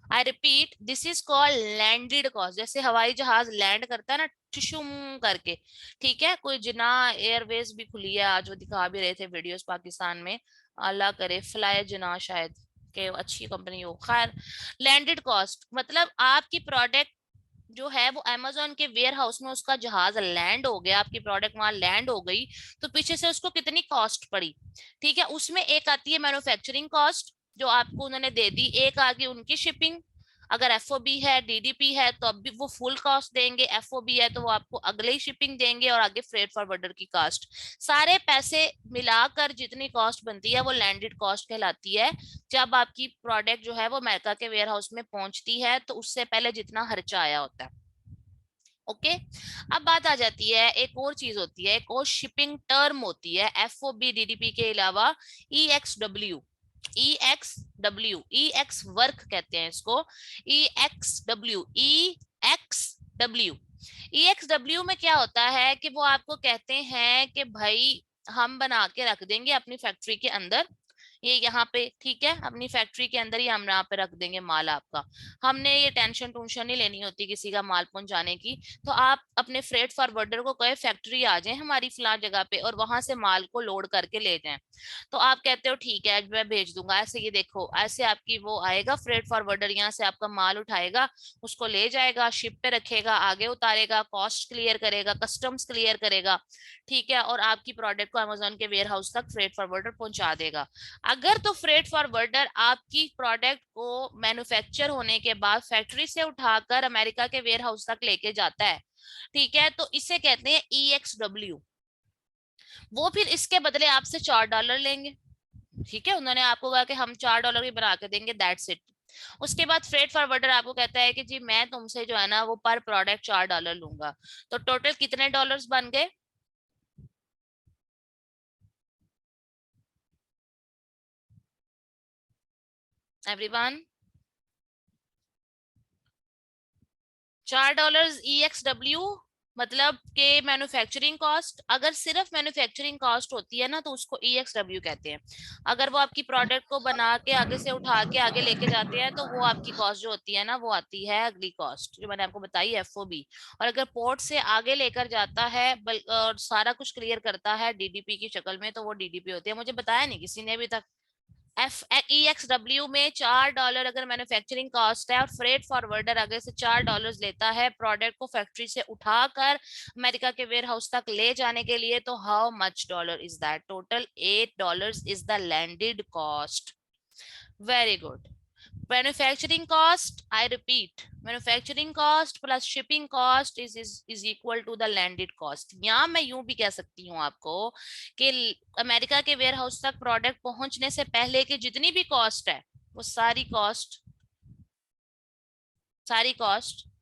I repeat, this is called landed cost. जैसे हवाई जहाज लैंड करता है ना ठुशुम करके, ठीक है। कोई जिना एयरवेज भी खुली है आज, वो दिखा भी रहे थे वीडियोस पाकिस्तान में, अल्लाह करे फ्लाई जिना शायद के अच्छी कंपनी हो। खैर लैंडेड कॉस्ट मतलब आपकी प्रोडक्ट जो है वो अमेज़न के वेयर हाउस में उसका जहाज लैंड हो गया, आपकी प्रोडक्ट वहां लैंड हो गई, तो पीछे से उसको कितनी कॉस्ट पड़ी, ठीक है। उसमें एक आती है मैन्युफैक्चरिंग कॉस्ट जो आपको उन्होंने दे दी, एक आ गई उनकी शिपिंग, अगर FOB है DDP है तो अब भी वो फुल कॉस्ट देंगे, FOB है तो वो आपको अगले ही शिपिंग देंगे और आगे फ्रेट फॉरवर्डर की कॉस्ट, सारे पैसे मिलाकर जितनी कॉस्ट बनती है वो लैंडेड कॉस्ट कहलाती है। जब आपकी प्रोडक्ट जो है वो अमेरिका के वेयर हाउस में पहुंचती है तो उससे पहले जितना खर्चा आया होता है। ओके अब बात आ जाती है, एक और चीज होती है, एक और शिपिंग टर्म होती है FOB DDP के अलावा, EXW। EX वर्क कहते हैं इसको, EXW में क्या होता है कि वो आपको कहते हैं कि भाई हम बना के रख देंगे अपनी फैक्ट्री के अंदर, ये यहाँ पे ठीक है, अपनी फैक्ट्री के अंदर ही हम यहाँ पे रख देंगे माल आपका, हमने ये टेंशन टूंशन नहीं लेनी होती किसी का माल पहुंचाने की। तो आप अपने फ्रेट फॉरवर्डर को कहे फैक्ट्री आ जाए हमारी फलां जगह पे और वहां से माल को लोड करके ले जाएं, तो आप कहते हो ठीक है मैं भेज दूंगा। ऐसे ये देखो ऐसे आपकी वो आएगा फ्रेट फॉरवर्डर, यहाँ से आपका माल उठाएगा, उसको ले जाएगा, शिप पे रखेगा, आगे उतारेगा, कॉस्ट क्लियर करेगा, कस्टम्स क्लियर करेगा, ठीक है, और आपकी प्रोडक्ट को अमेज़न के वेयर हाउस तक फ्रेट फॉरवर्डर पहुंचा देगा। अगर तो फ्रेट फॉरवर्डर आपकी प्रोडक्ट को मैन्युफैक्चर होने के बाद फैक्ट्री से उठाकर अमेरिका के वेयर हाउस तक लेके जाता है, ठीक है, तो इसे कहते हैं EXW। वो फिर इसके बदले आपसे $4 लेंगे, ठीक है, उन्होंने आपको कहा कि हम $4 की बना के देंगे, दैट्स इट। उसके बाद फ्रेट फॉरवर्डर आपको कहता है कि जी मैं तुमसे जो है ना वो पर प्रोडक्ट $4 लूंगा। तो टोटल कितने डॉलर्स बन गए? एवरीवन, $4 EXW मतलब के मैन्युफैक्चरिंग कॉस्ट, अगर सिर्फ मैन्युफैक्चरिंग कॉस्ट होती है ना तो उसको EXW कहते हैं। अगर वो आपकी प्रोडक्ट को बना के आगे से उठा के आगे लेके जाते हैं तो वो आपकी कॉस्ट जो होती है ना वो आती है अगली कॉस्ट जो मैंने आपको बताई FOB। और अगर पोर्ट से आगे लेकर जाता है और सारा कुछ क्लियर करता है DDP की शक्ल में तो वो DDP होती है। मुझे बताया नहीं किसी ने अभी तक। EXW में $4 अगर मैन्युफैक्चरिंग कॉस्ट है और फ्रेट फॉरवर्डर आगे से $4 लेता है प्रोडक्ट को फैक्ट्री से उठाकर अमेरिका के वेयर हाउस तक ले जाने के लिए, तो how much dollar is that? Total $8 is the landed cost. Very good. Manufacturing cost, I repeat, manufacturing cost plus shipping cost is equal to the landed cost. या मैं यूं भी कह सकती हूँ आपको कि अमेरिका के वेयर हाउस तक प्रोडक्ट पहुंचने से पहले की जितनी भी कॉस्ट है वो सारी कॉस्ट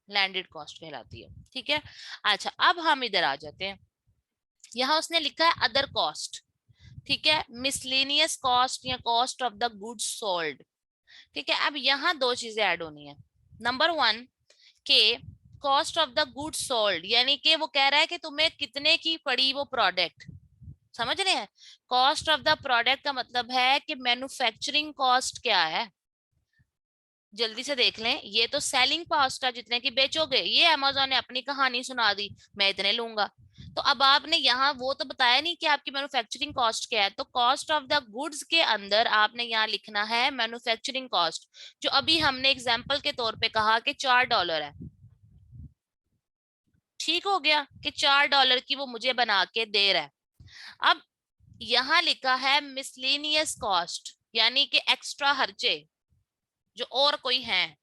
लैंडेड कॉस्ट कहलाती है। ठीक है, अच्छा अब हम इधर आ जाते हैं, यहाँ उसने लिखा है अदर कॉस्ट, ठीक है, मिसलेनियस कॉस्ट या cost of the goods sold. ठीक है, अब यहाँ दो चीजें ऐड होनी है। नंबर वन के cost of the goods sold, यानी कि वो कह रहा है कि तुम्हें कितने की पड़ी वो प्रोडक्ट, समझ रहे हैं। कॉस्ट ऑफ द प्रोडक्ट का मतलब है कि मैन्युफैक्चरिंग कॉस्ट क्या है, जल्दी से देख लें, ये तो सेलिंग कॉस्ट है जितने की बेचोगे, ये अमेजोन ने अपनी कहानी सुना दी मैं इतने लूंगा। तो अब आपने यहाँ वो तो बताया नहीं कि आपकी मैन्युफैक्चरिंग कॉस्ट क्या है, तो कॉस्ट ऑफ द गुड्स के अंदर आपने यहाँ लिखना है मैन्युफैक्चरिंग कॉस्ट, जो अभी हमने एग्जांपल के तौर पे कहा कि $4 है। ठीक हो गया कि $4 की वो मुझे बना के दे रहा है। अब यहाँ लिखा है मिसलेनियस कॉस्ट, यानी कि एक्स्ट्रा खर्चे जो और कोई हैं।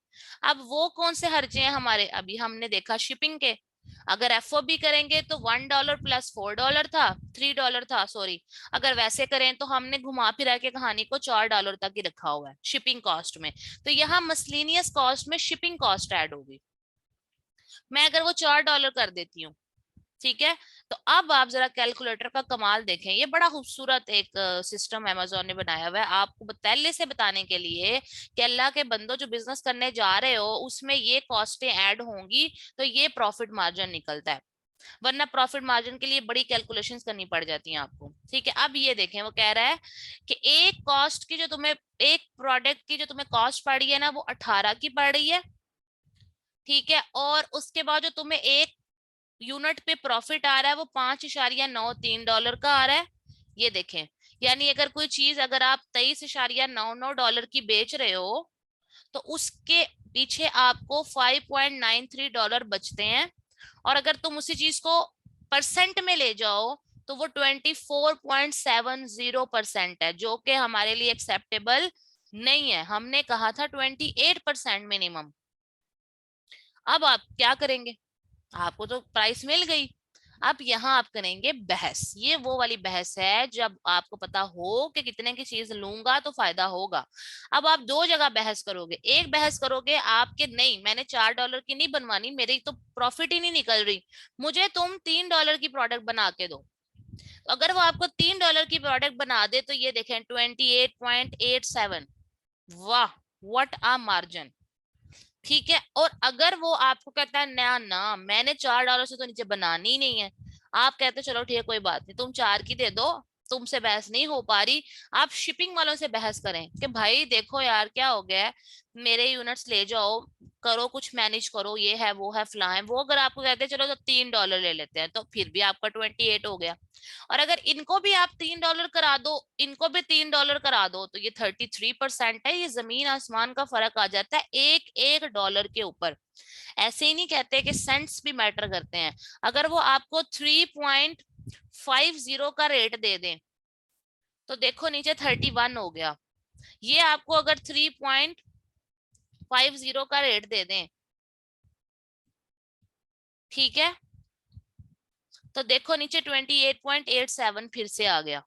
अब वो कौन से खर्चे हैं हमारे, अभी हमने देखा शिपिंग के, अगर एफओबी करेंगे तो $1 प्लस $4 था, $3 था सॉरी, अगर वैसे करें तो हमने घुमा फिरा के कहानी को $4 तक ही रखा हुआ है शिपिंग कॉस्ट में। तो यहाँ मसलिनियस कॉस्ट में शिपिंग कॉस्ट ऐड होगी। मैं अगर वो $4 कर देती हूँ, ठीक है, तो अब आप जरा कैलकुलेटर का कमाल देखें, ये बड़ा खूबसूरत एक सिस्टम अमेजोन ने बनाया हुआ है आपको पहले से बताने के लिए कि अल्लाह के बंदो जो बिजनेस करने जा रहे हो उसमें ये कॉस्टें ऐड होंगी तो ये प्रॉफिट मार्जिन निकलता है, वरना प्रॉफिट मार्जिन के लिए बड़ी कैलकुलेशंस करनी पड़ जाती हैं आपको। ठीक है, अब ये देखें वो कह रहा है कि एक कॉस्ट की जो तुम्हें, एक प्रोडक्ट की जो तुम्हें कॉस्ट पड़ी है ना वो 18 की पड़ रही है। ठीक है, और उसके बाद जो तुम्हें एक यूनिट पे प्रॉफिट आ रहा है वो $5.93 का आ रहा है। ये देखें, यानी अगर कोई चीज अगर आप $23.99 की बेच रहे हो तो उसके पीछे आपको $5.93 बचते हैं, और अगर तुम उसी चीज को परसेंट में ले जाओ तो वो 24.70% है, जो कि हमारे लिए एक्सेप्टेबल नहीं है, हमने कहा था 28% मिनिमम। अब आप क्या करेंगे, आपको तो प्राइस मिल गई, अब यहाँ आप करेंगे बहस, ये वो वाली बहस है जब आपको पता हो कि कितने की चीज लूंगा तो फायदा होगा। अब आप दो जगह बहस करोगे, एक बहस करोगे आपके नहीं मैंने $4 की नहीं बनवानी, मेरी तो प्रॉफिट ही नहीं निकल रही, मुझे तुम $3 की प्रोडक्ट बना के दो। तो अगर वो आपको $3 की प्रोडक्ट बना दे तो ये देखें 28.87, वाह व्हाट आ मार्जिन। ठीक है, और अगर वो आपको कहता है ना ना मैंने $4 से तो नीचे बनानी ही नहीं है, आप कहते चलो ठीक है कोई बात नहीं तुम 4 की दे दो, तुमसे बहस नहीं हो पा रही, आप शिपिंग वालों से बहस करें कि भाई देखो यार क्या हो गया है, मेरे यूनिट्स ले जाओ, करो कुछ मैनेज करो, ये है वो है फला है वो, अगर आपको कहते हैं चलो तो $3 ले लेते हैं तो फिर भी आपका 28 हो गया। और अगर इनको भी आप $3 करा दो, इनको भी $3 करा दो तो ये 33% है, ये जमीन आसमान का फर्क आ जाता है एक एक डॉलर के ऊपर। ऐसे ही नहीं कहते कि सेंट्स भी मैटर करते हैं, अगर वो आपको 3.50 का रेट दे दें तो देखो नीचे 31 हो गया, ये आपको अगर 3.50 का रेट दे दें, ठीक है, तो देखो नीचे 28.87 फिर से आ गया।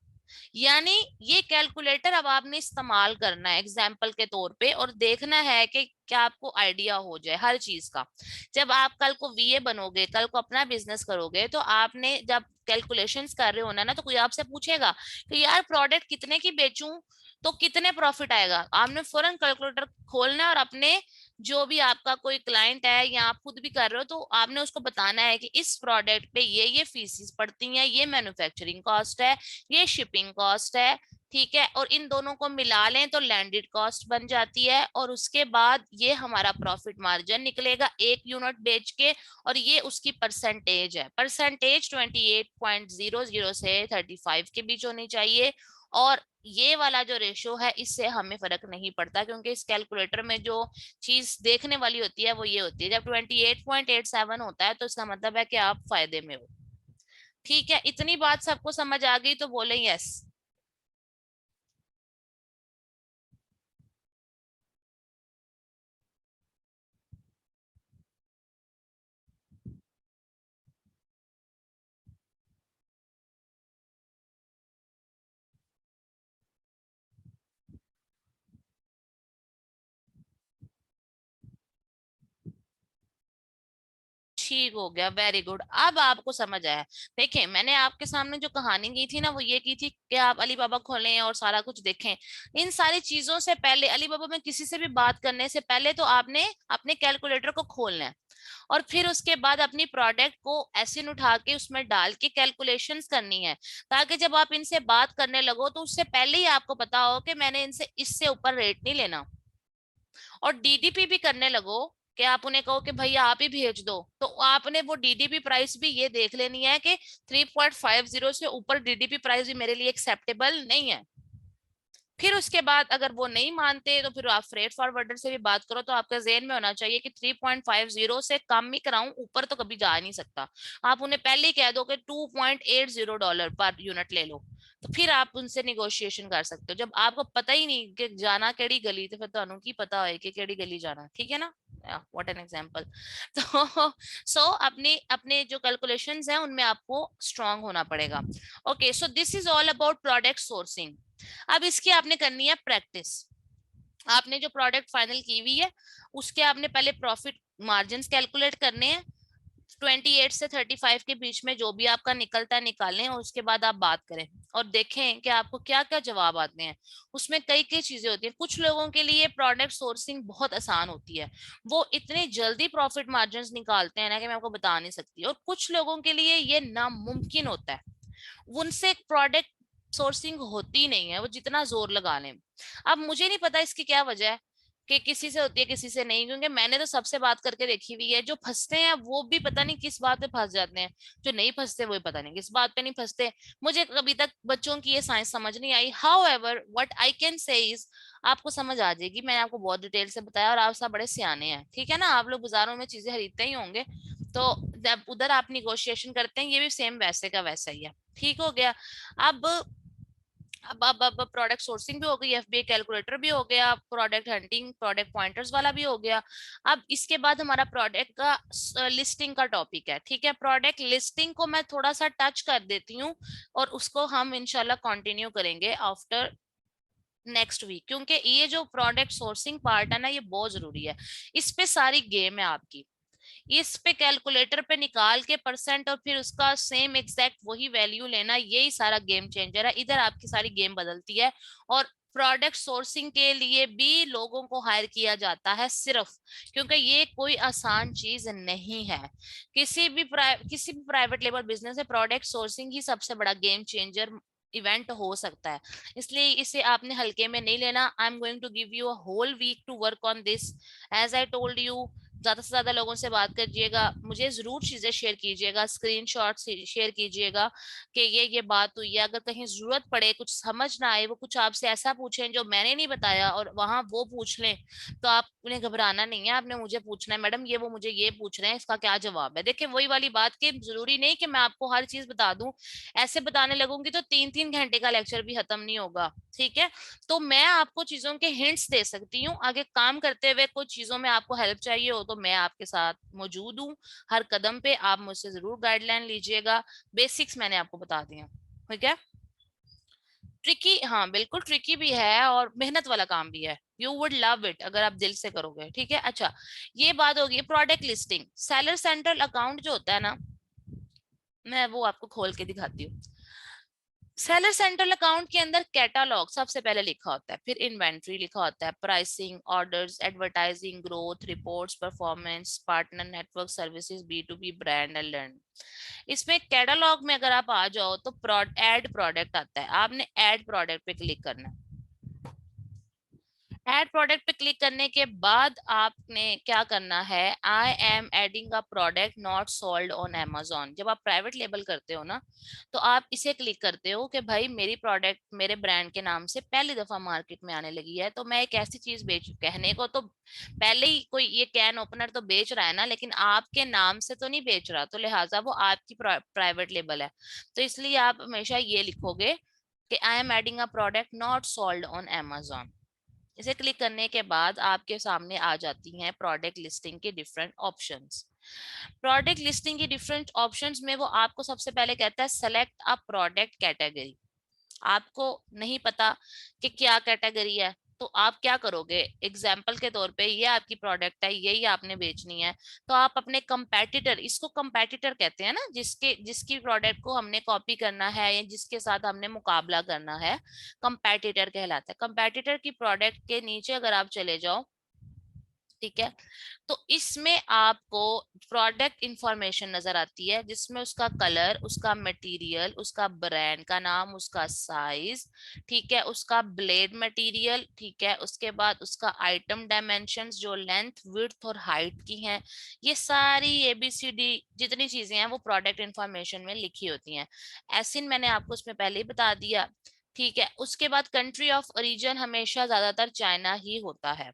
यानी ये कैलकुलेटर अब आपने इस्तेमाल करना है एग्जाम्पल के तौर पे और देखना है कि क्या आपको आइडिया हो जाए हर चीज का। जब आप कल को वीए बनोगे, कल को अपना बिजनेस करोगे, तो आपने जब कैलकुलेशंस कर रहे होना ना तो कोई आपसे पूछेगा कि यार प्रोडक्ट कितने की बेचूं तो कितने प्रॉफिट आएगा, आपने फौरन कैलकुलेटर खोलना है और अपने जो भी आपका कोई क्लाइंट है या आप खुद भी कर रहे हो तो आपने उसको बताना है कि इस प्रोडक्ट पे ये फीसिस पड़ती हैं, ये मैन्युफैक्चरिंग कॉस्ट है, ये शिपिंग कॉस्ट है। ठीक है, और इन दोनों को मिला लें तो लैंडेड कॉस्ट बन जाती है, और उसके बाद ये हमारा प्रॉफिट मार्जिन निकलेगा एक यूनिट बेच के, और ये उसकी परसेंटेज है, परसेंटेज 28.00 से 35 के बीच होनी चाहिए। और ये वाला जो रेशो है इससे हमें फर्क नहीं पड़ता, क्योंकि इस कैलकुलेटर में जो चीज देखने वाली होती है वो ये होती है, जब 28.87 होता है तो इसका मतलब है कि आप फायदे में हो। ठीक है, इतनी बात सबको समझ आ गई तो बोले यस। ठीक हो गया, वेरी गुड, अब आपको समझ आया। देखिए मैंने आपके सामने जो कहानी की थी ना वो ये की थी कि आप अलीबाबा खोलें और सारा कुछ देखें। इन सारी चीजों से पहले अलीबाबा में किसी से भी बात करने से पहले तो आपने अपने कैलकुलेटर को खोलना है और फिर उसके बाद अपनी प्रोडक्ट को एसिन उठा के उसमें डाल के कैलकुलेशंस करनी है, ताकि जब आप इनसे बात करने लगो तो उससे पहले ही आपको पता हो कि मैंने इनसे इससे ऊपर रेट नहीं लेना। और डीडीपी भी करने लगो कि आप उन्हें कहो कि भैया आप ही भेज दो, तो आपने वो डीडीपी प्राइस भी ये देख लेनी है कि 3.50 से ऊपर डीडीपी प्राइस भी मेरे लिए एक्सेप्टेबल नहीं है। फिर उसके बाद अगर वो नहीं मानते तो फिर आप फ्रेट फॉरवर्डर से भी बात करो, तो आपके ज़हन में होना चाहिए कि 3.50 से कम ही कराऊं, ऊपर तो कभी जा नहीं सकता। आप उन्हें पहले ही कह दो कि $2.80 पर यूनिट ले लो, तो फिर आप उनसे निगोशिएशन कर सकते हो। जब आपको पता ही नहीं कि जाना केड़ी गली, तो फिर तो की पता है कि केड़ी गली जाना, ठीक है ना। What an example. तो सो अपने अपने जो कैलकुलेशंस हैं उनमें आपको स्ट्रांग होना पड़ेगा। Okay, so this is all about product sourcing. अब इसकी आपने करनी है प्रैक्टिस। आपने जो प्रोडक्ट फाइनल की हुई है उसके आपने पहले प्रॉफिट मार्जिन कैलकुलेट करने हैं, 28 से 35 के बीच में जो भी आपका निकलता है निकालें, और उसके बाद आप बात करें और देखें कि आपको क्या क्या जवाब आते हैं। उसमें कई कई चीजें होती हैं। कुछ लोगों के लिए प्रोडक्ट सोर्सिंग बहुत आसान होती है, वो इतने जल्दी प्रॉफिट मार्जिन निकालते हैं ना कि मैं आपको बता नहीं सकती। और कुछ लोगों के लिए ये नामुमकिन होता है, उनसे प्रोडक्ट सोर्सिंग होती नहीं है, वो जितना जोर लगा लें। अब मुझे नहीं पता इसकी क्या वजह है कि किसी से होती है किसी से नहीं, क्योंकि मैंने तो सबसे बात करके देखी हुई है। जो फंसते हैं वो भी पता नहीं किस बात पे फंस जाते हैं, जो नहीं फंसते वो भी पता नहीं किस बात पे नहीं फंसते। मुझे कभी तक बच्चों की ये साइंस समझ नहीं आई। However what I can say is, आपको समझ आ जाएगी, मैंने आपको बहुत डिटेल से बताया और आप सब बड़े सियाने हैं, ठीक है ना। आप लोग बाजारों में चीजें खरीदते ही होंगे, तो जब उधर आप निगोशिएशन करते हैं ये भी सेम वैसे का वैसा ही है, ठीक हो गया। अब अब प्रोडक्ट सोर्सिंग भी हो गई, एफबीए कैलकुलेटर भी हो गया, प्रोडक्ट हंटिंग प्रोडक्ट पॉइंटर्स वाला भी हो गया। अब इसके बाद हमारा प्रोडक्ट का लिस्टिंग का टॉपिक है, ठीक है। प्रोडक्ट लिस्टिंग को मैं थोड़ा सा टच कर देती हूँ और उसको हम इंशाल्लाह कंटिन्यू करेंगे आफ्टर नेक्स्ट वीक, क्योंकि ये जो प्रोडक्ट सोर्सिंग पार्ट है ना ये बहुत जरूरी है। इस पे सारी गेम है आपकी। इस पे कैलकुलेटर पे निकाल के परसेंट और फिर उसका सेम एग्जैक्ट वही वैल्यू लेना, यही सारा गेम चेंजर है। इधर आपकी सारी गेम बदलती है। और प्रोडक्ट सोर्सिंग के लिए भी लोगों को हायर किया जाता है सिर्फ, क्योंकि ये कोई आसान चीज नहीं है। किसी भी प्राइवेट लेवल बिजनेस में प्रोडक्ट सोर्सिंग ही सबसे बड़ा गेम चेंजर इवेंट हो सकता है। इसलिए इसे आपने हल्के में नहीं लेना। I am going to give you a whole week to work on this. As I told you, ज्यादा से ज्यादा लोगों से बात करिएगा, मुझे जरूर चीजें शेयर कीजिएगा, स्क्रीनशॉट शेयर कीजिएगा कि ये बात हुई है। अगर कहीं जरूरत पड़े, कुछ समझ ना आए, वो कुछ आपसे ऐसा पूछें जो मैंने नहीं बताया और वहां वो पूछ लें, तो आप उन्हें घबराना नहीं है, आपने मुझे पूछना है मैडम ये वो मुझे ये पूछ रहे हैं इसका क्या जवाब है। देखिए वही वाली बात कि जरूरी नहीं कि मैं आपको हर चीज बता दूं, ऐसे बताने लगूंगी तो 3-3 घंटे का लेक्चर भी खत्म नहीं होगा, ठीक है। तो मैं आपको चीजों के हिंट्स दे सकती हूँ, आगे काम करते हुए कुछ चीजों में आपको हेल्प चाहिए हो तो मैं आपके साथ मौजूद हूँ हर कदम पे। आप मुझसे जरूर गाइडलाइन लीजिएगा। बेसिक्स मैंने आपको बता दिए, ठीक है। ट्रिकी, हाँ बिल्कुल ट्रिकी भी है और मेहनत वाला काम भी है। यू वुड लव इट अगर आप दिल से करोगे, ठीक है। अच्छा, ये बात होगी product listing. Seller central account जो होता है ना, मैं वो आपको खोल के दिखाती हूँ। सेलर सेंट्रल अकाउंट के अंदर कैटालॉग सबसे पहले लिखा होता है, फिर इन्वेंट्री लिखा होता है, pricing, orders, advertising, growth reports, performance, partner network services, B2B, brand and learn. इसमें कैटालॉग में अगर आप आ जाओ तो ऐड प्रोडक्ट आता है, आपने ऐड प्रोडक्ट पे क्लिक करना है। ऐड प्रोडक्ट पे क्लिक करने के बाद आपने क्या करना है, I am adding a product not sold on Amazon। जब आप प्राइवेट लेबल करते हो ना तो आप इसे क्लिक करते हो कि भाई मेरी प्रोडक्ट मेरे ब्रांड के नाम से पहली दफा मार्केट में आने लगी है, तो मैं एक ऐसी चीज बेच, कहने को तो पहले ही कोई ये कैन ओपनर तो बेच रहा है ना, लेकिन आपके नाम से तो नहीं बेच रहा, तो लिहाजा वो आपकी प्राइवेट लेबल है। तो इसलिए आप हमेशा ये लिखोगे कि I am adding a product not sold on Amazon। इसे क्लिक करने के बाद आपके सामने आ जाती हैं प्रोडक्ट लिस्टिंग के डिफरेंट ऑप्शंस। प्रोडक्ट लिस्टिंग की डिफरेंट ऑप्शंस में वो आपको सबसे पहले कहता है सेलेक्ट अ प्रोडक्ट कैटेगरी। आपको नहीं पता कि क्या कैटेगरी है, तो आप क्या करोगे, एग्जाम्पल के तौर पे ये आपकी प्रोडक्ट है, यही आपने बेचनी है, तो आप अपने कंपेटिटर, इसको कंपेटिटर कहते हैं ना, जिसकी प्रोडक्ट को हमने कॉपी करना है या जिसके साथ हमने मुकाबला करना है, कंपेटिटर कहलाता है। कंपेटिटर की प्रोडक्ट के नीचे अगर आप चले जाओ, ठीक है, तो इसमें आपको प्रोडक्ट इंफॉर्मेशन नजर आती है, जिसमें उसका कलर, उसका मटेरियल, उसका ब्रांड का नाम, उसका साइज, ठीक है, उसका ब्लेड मटेरियल, ठीक है, उसके बाद उसका आइटम डायमेंशंस जो लेंथ, विड्थ और हाइट की हैं, ये सारी ABCD जितनी चीजें हैं वो प्रोडक्ट इंफॉर्मेशन में लिखी होती हैं। एसिन मैंने आपको उसमें पहले ही बता दिया, ठीक है। उसके बाद कंट्री ऑफ ओरिजिन हमेशा ज्यादातर चाइना ही होता है।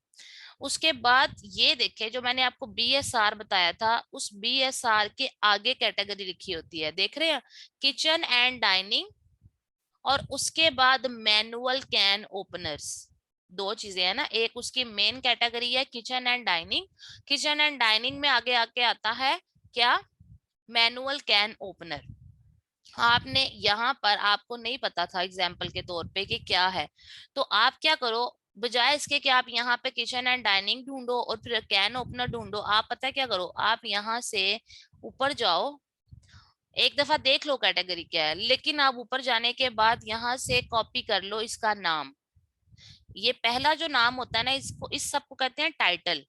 उसके बाद ये देखे, जो मैंने आपको BSR बताया था, उस BSR के आगे कैटेगरी लिखी होती है, देख रहे हैं, किचन एंड डाइनिंग, और उसके बाद मैनुअल कैन ओपनर्स। दो चीजें है ना, एक उसकी मेन कैटेगरी है kitchen and dining, kitchen and dining में आगे आके आता है क्या, मैनुअल कैन ओपनर। आपने यहाँ पर, आपको नहीं पता था एग्जाम्पल के तौर पे कि क्या है, तो आप क्या करो, बजाय इसके कि आप यहाँ पे किचन एंड डाइनिंग ढूंढो और फिर कैन ओपनर ढूंढो, आप पता है क्या करो, आप यहाँ से ऊपर जाओ, एक दफा देख लो कैटेगरी क्या है, लेकिन आप ऊपर जाने के बाद यहाँ से कॉपी कर लो इसका नाम। ये पहला जो नाम होता है ना, इसको, इस सबको कहते हैं टाइटल।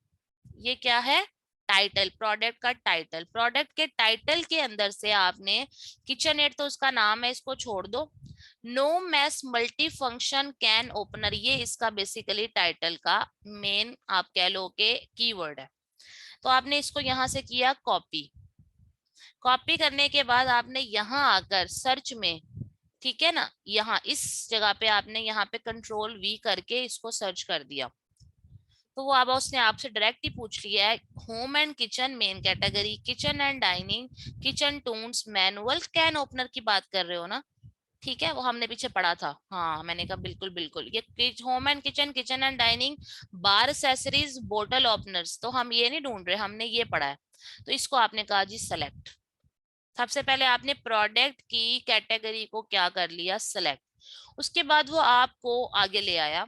ये क्या है, टाइटल, प्रोडक्ट का टाइटल। प्रोडक्ट के टाइटल के अंदर से आपने, किचन एड तो उसका नाम है, इसको छोड़ दो, no mess multi function can opener, ये इसका बेसिकली टाइटल का मेन आप कह लो के कीवर्ड है। तो आपने इसको यहां से किया कॉपी, कॉपी करने के बाद आपने यहाँ आकर सर्च में, ठीक है ना, यहाँ इस जगह पे आपने यहाँ पे Ctrl+V करके इसको सर्च कर दिया, तो वो अब उसने आपसे डायरेक्ट ही पूछ लिया है, home and kitchen main category, kitchen and dining, kitchen tools, manual can opener की बात कर रहे हो ना, ठीक है, वो हमने पीछे पढ़ा था। हाँ, मैंने कहा बिल्कुल बिल्कुल, ये home and kitchen, kitchen and dining, bar accessories, बोतल ओपनर्स, तो हम ये नहीं ढूंढ रहे, हमने ये पढ़ा है। तो इसको आपने कहा जी सेलेक्ट। सबसे पहले आपने प्रोडक्ट की कैटेगरी को क्या कर लिया, सेलेक्ट। उसके बाद वो आपको आगे ले आया,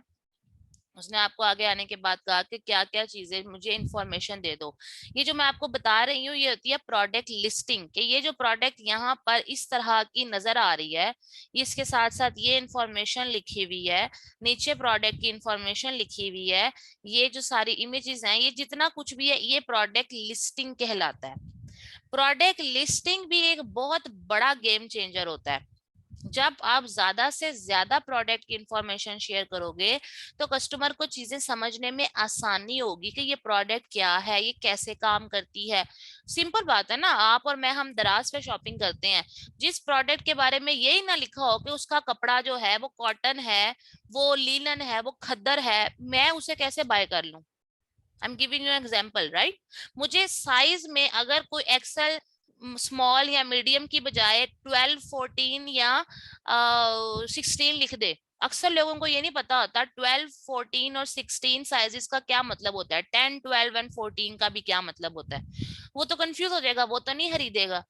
उसने आपको आगे आने के बाद कहा कि क्या क्या चीजें मुझे इंफॉर्मेशन दे दो। ये जो मैं आपको बता रही हूँ ये होती है प्रोडक्ट लिस्टिंग, कि ये जो प्रोडक्ट यहाँ पर इस तरह की नजर आ रही है, इसके साथ साथ ये इंफॉर्मेशन लिखी हुई है, नीचे प्रोडक्ट की इंफॉर्मेशन लिखी हुई है, ये जो सारी इमेजेस हैं, ये जितना कुछ भी है, ये प्रोडक्ट लिस्टिंग कहलाता है। प्रोडक्ट लिस्टिंग भी एक बहुत बड़ा गेम चेंजर होता है। जब आप ज्यादा से ज्यादा प्रोडक्ट की इंफॉर्मेशन शेयर करोगे तो कस्टमर को चीजें समझने में आसानी होगी कि ये प्रोडक्ट क्या है, ये कैसे काम करती है। सिंपल बात है ना, आप और मैं, हम दराज पे शॉपिंग करते हैं, जिस प्रोडक्ट के बारे में यही ना लिखा हो कि उसका कपड़ा जो है वो कॉटन है, वो लीलन है, वो खद्दर है, मैं उसे कैसे बाय कर लूं। I am giving you example, right. मुझे साइज में अगर कोई एक्सेल स्मॉल या मीडियम की बजाय 12, 14 या 16 लिख दे, अक्सर लोगों को ये नहीं पता होता 12, 14 और 16 साइजेस का क्या मतलब होता है, 10, 12 एंड 14 का भी क्या मतलब होता है, वो तो कंफ्यूज हो जाएगा, वो तो नहीं खरीदेगा।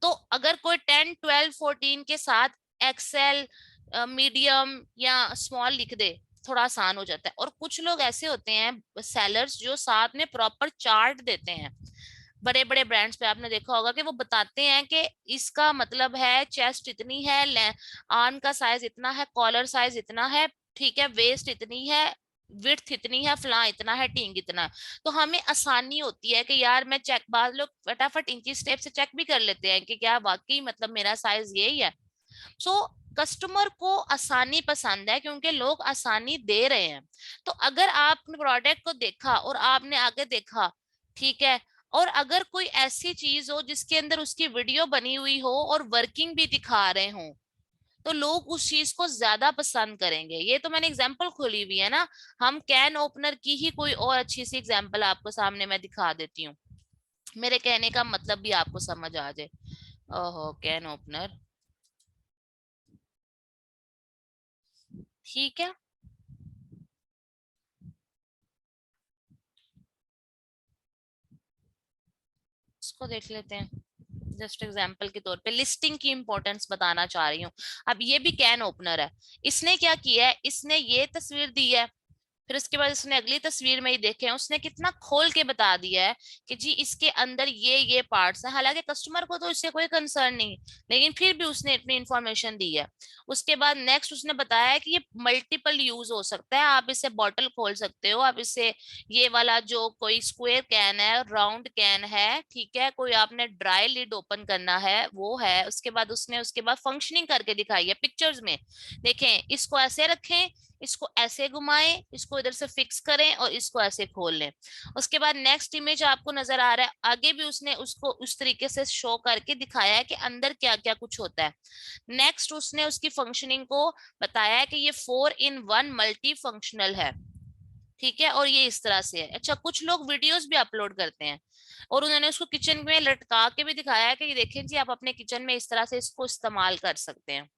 तो अगर कोई 10, 12, 14 के साथ एक्सेल, मीडियम या स्मॉल लिख दे, थोड़ा आसान हो जाता है। और कुछ लोग ऐसे होते हैं सेलर्स जो साथ में प्रॉपर चार्ट देते हैं, बड़े बड़े ब्रांड्स पे आपने देखा होगा कि वो बताते हैं कि इसका मतलब है चेस्ट इतनी है, आर्म का साइज इतना है, कॉलर साइज इतना है, ठीक है, वेस्ट इतनी है, विड्थ इतनी है, फला इतना है, टींग इतना है। तो हमें आसानी होती है कि यार मैं चेक, बाद लोग फटाफट इंची स्टेप से चेक भी कर लेते हैं कि क्या वाकई मतलब मेरा साइज यही है। सो कस्टमर को आसानी पसंद है क्योंकि लोग आसानी दे रहे हैं। तो अगर आपने प्रोडक्ट को देखा और आपने आगे देखा, ठीक है, और अगर कोई ऐसी चीज हो जिसके अंदर उसकी वीडियो बनी हुई हो और वर्किंग भी दिखा रहे हो, तो लोग उस चीज को ज्यादा पसंद करेंगे। ये तो मैंने एग्जांपल खोली हुई है ना, हम कैन ओपनर की ही कोई और अच्छी सी एग्जांपल आपको सामने मैं दिखा देती हूँ, मेरे कहने का मतलब भी आपको समझ आ जाए। ओहो, कैन ओपनर, ठीक है, इसको देख लेते हैं। जस्ट एग्जाम्पल के तौर पे लिस्टिंग की इंपॉर्टेंस बताना चाह रही हूँ। अब ये भी कैन ओपनर है, इसने क्या किया है, इसने ये तस्वीर दी है, फिर उसके बाद उसने अगली तस्वीर में ही देखे, उसने कितना खोल के बता दिया है कि जी इसके अंदर ये पार्ट्स हैं। हालांकि कस्टमर को तो इससे कोई कंसर्न नहीं, लेकिन फिर भी उसने इतनी इंफॉर्मेशन दी है। उसके बाद नेक्स्ट उसने बताया है कि ये मल्टीपल यूज हो सकता है, आप इससे बॉटल खोल सकते हो, आप इससे ये वाला जो कोई स्क्वायर कैन है, राउंड कैन है, ठीक है, कोई आपने ड्राई लिड ओपन करना है वो है। उसके बाद उसने उसके बाद फंक्शनिंग करके दिखाई है पिक्चर्स में। देखें, इसको ऐसे रखें, इसको ऐसे घुमाएं, इसको इधर से फिक्स करें और इसको ऐसे खोल लें। उसके बाद नेक्स्ट इमेज आपको नजर आ रहा है, आगे भी उसने उसको उस तरीके से शो करके दिखाया है कि अंदर क्या क्या कुछ होता है। नेक्स्ट उसने उसकी फंक्शनिंग को बताया है कि ये 4-in-1 मल्टी फंक्शनल है, ठीक है, और ये इस तरह से है। अच्छा, कुछ लोग वीडियोस भी अपलोड करते हैं और उन्होंने उसको किचन में लटका के भी दिखाया है कि ये देखें जी, आप अपने किचन में इस तरह से इसको इस्तेमाल कर सकते हैं,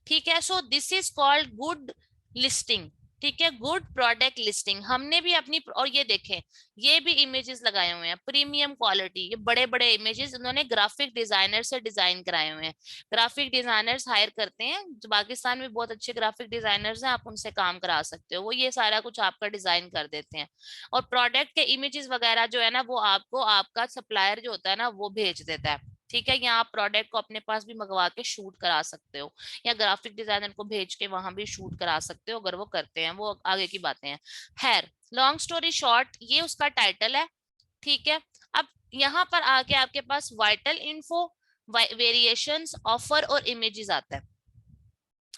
ठीक है। So this is called good listing, ठीक है, गुड प्रोडक्ट लिस्टिंग। हमने भी अपनी, और ये देखें, ये भी इमेजेस लगाए हुए हैं प्रीमियम क्वालिटी, ये बड़े बड़े इमेजेस उन्होंने ग्राफिक डिजाइनर से डिजाइन कराए हुए हैं। ग्राफिक डिजाइनर्स हायर करते हैं, जो पाकिस्तान में बहुत अच्छे ग्राफिक डिजाइनर्स हैं, आप उनसे काम करा सकते हो, वो ये सारा कुछ आपका डिजाइन कर देते हैं। और प्रोडक्ट के इमेजेस वगैरह जो है ना, वो आपको आपका सप्लायर जो होता है ना वो भेज देता है, ठीक है। या आप प्रोडक्ट को अपने पास भी मंगवा के शूट करा सकते हो, या ग्राफिक डिजाइनर को भेज के वहां भी शूट करा सकते हो, अगर वो करते हैं, वो आगे की बातें हैं। खैर, लॉन्ग स्टोरी शॉर्ट, ये उसका टाइटल है, ठीक है। अब यहाँ पर आके आपके पास वाइटल इन्फो, वेरिएशंस, ऑफर और इमेजेस आता है,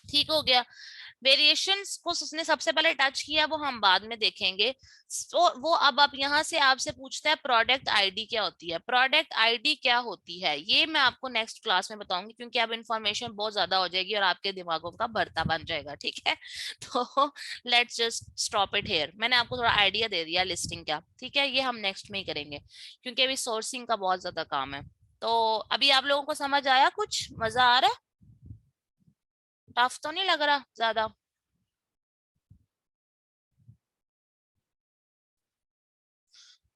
ठीक हो गया। वेरिएशंस को उसने सबसे पहले टच किया, वो हम बाद में देखेंगे। तो वो अब आप यहाँ से आपसे पूछता है प्रोडक्ट आईडी क्या होती है। प्रोडक्ट आईडी क्या होती है ये मैं आपको नेक्स्ट क्लास में बताऊंगी, क्योंकि अब इंफॉर्मेशन बहुत ज्यादा हो जाएगी और आपके दिमागों का भरता बन जाएगा, ठीक है। तो let's just stop it here. मैंने आपको थोड़ा आइडिया दे दिया लिस्टिंग क्या, ठीक है, ये हम नेक्स्ट में ही करेंगे, क्योंकि अभी सोर्सिंग का बहुत ज्यादा काम है। तो अभी आप लोगों को समझ आया, कुछ मजा आ रहा है, टफ तो नहीं लग रहा ज्यादा?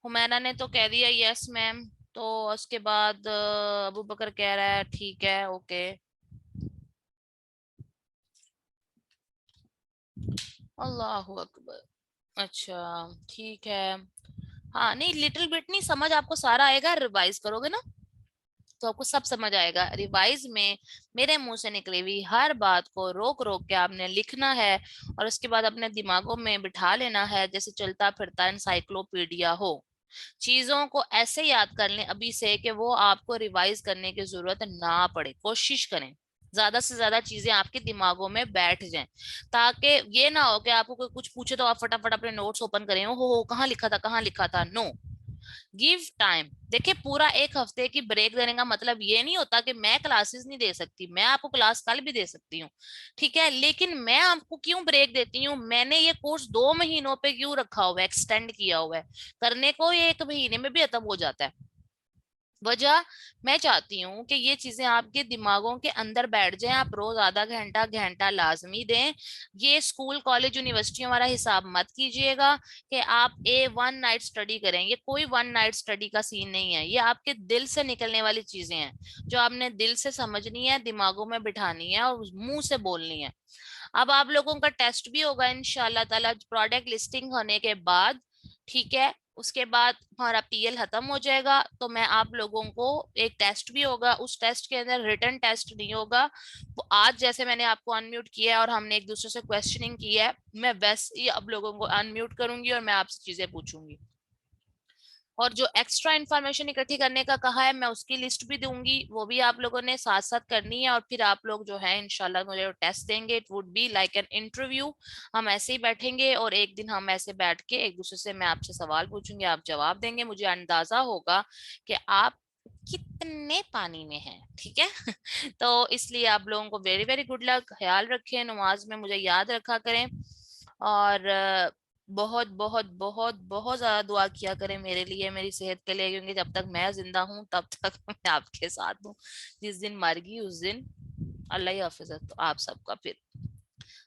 हुमैना ने तो कह दिया यस मैम, तो उसके बाद अबू बकर कह रहा है ठीक है, ओके। अल्लाह अकबर, अच्छा ठीक है। हाँ नहीं, लिटिल बिट नहीं समझ आपको सारा आएगा, रिवाइज करोगे ना तो आपको सब समझ आएगा। रिवाइज में मेरे मुंह से निकली हुई हर बात को रोक रोक के आपने लिखना है, और उसके बाद अपने दिमागों में बिठा लेना है जैसे चलता फिरता एनसाइक्लोपीडिया हो। चीजों को ऐसे याद कर लें अभी से कि वो आपको रिवाइज करने की जरूरत ना पड़े। कोशिश करें ज्यादा से ज्यादा चीजें आपके दिमागों में बैठ जाएं, ताकि ये ना हो कि आपको कोई कुछ पूछे तो आप फटाफट अपने नोट्स ओपन करें, हो कहाँ लिखा था कहाँ लिखा था। No, give time. देखिए, पूरा एक हफ्ते की ब्रेक देने का मतलब ये नहीं होता कि मैं क्लासेस नहीं दे सकती, मैं आपको क्लास कल भी दे सकती हूँ, ठीक है, लेकिन मैं आपको क्यों ब्रेक देती हूँ, मैंने ये कोर्स 2 महीनों पे क्यों रखा हुआ है, एक्सटेंड किया हुआ है, करने को ये 1 महीने में भी खत्म हो जाता है। वजह, मैं चाहती हूँ कि ये चीजें आपके दिमागों के अंदर बैठ जाएं, आप रोज आधा घंटा घंटा लाजमी दें। ये स्कूल कॉलेज यूनिवर्सिटियों वाला हिसाब मत कीजिएगा कि आप 1 नाइट स्टडी करें, ये कोई 1 नाइट स्टडी का सीन नहीं है, ये आपके दिल से निकलने वाली चीजें हैं जो आपने दिल से समझनी है, दिमागों में बिठानी है और मुंह से बोलनी है। अब आप लोगों का टेस्ट भी होगा इंशाल्लाह ताला प्रोडक्ट लिस्टिंग होने के बाद, ठीक है। उसके बाद हमारा पीएल खत्म हो जाएगा, तो मैं आप लोगों को एक टेस्ट भी होगा, उस टेस्ट के अंदर रिटन टेस्ट नहीं होगा, वो आज जैसे मैंने आपको अनम्यूट किया है और हमने एक दूसरे से क्वेश्चनिंग की है, मैं वैसे ही आप लोगों को अनम्यूट करूंगी और मैं आपसे चीजें पूछूंगी। और जो एक्स्ट्रा इन्फॉर्मेशन इकट्ठी करने का कहा है मैं उसकी लिस्ट भी दूंगी, वो भी आप लोगों ने साथ साथ करनी है। और फिर आप लोग जो है इंशाल्लाह मुझे टेस्ट देंगे, it would be like an interview. हम ऐसे ही बैठेंगे और एक दिन हम ऐसे बैठ के एक दूसरे से, मैं आपसे सवाल पूछूंगी, आप जवाब देंगे, मुझे अंदाजा होगा कि आप कितने पानी में हैं, ठीक है। तो इसलिए आप लोगों को वेरी वेरी गुड लक, ख्याल रखें, नमाज में मुझे याद रखा करें, और बहुत बहुत बहुत बहुत ज्यादा दुआ किया करें मेरे लिए, मेरी सेहत के लिए, क्योंकि जब तक मैं जिंदा हूँ तब तक मैं आपके साथ हूँ, जिस दिन मर गई उस दिन अल्लाह ही हाफिज है। तो आप सबका फिर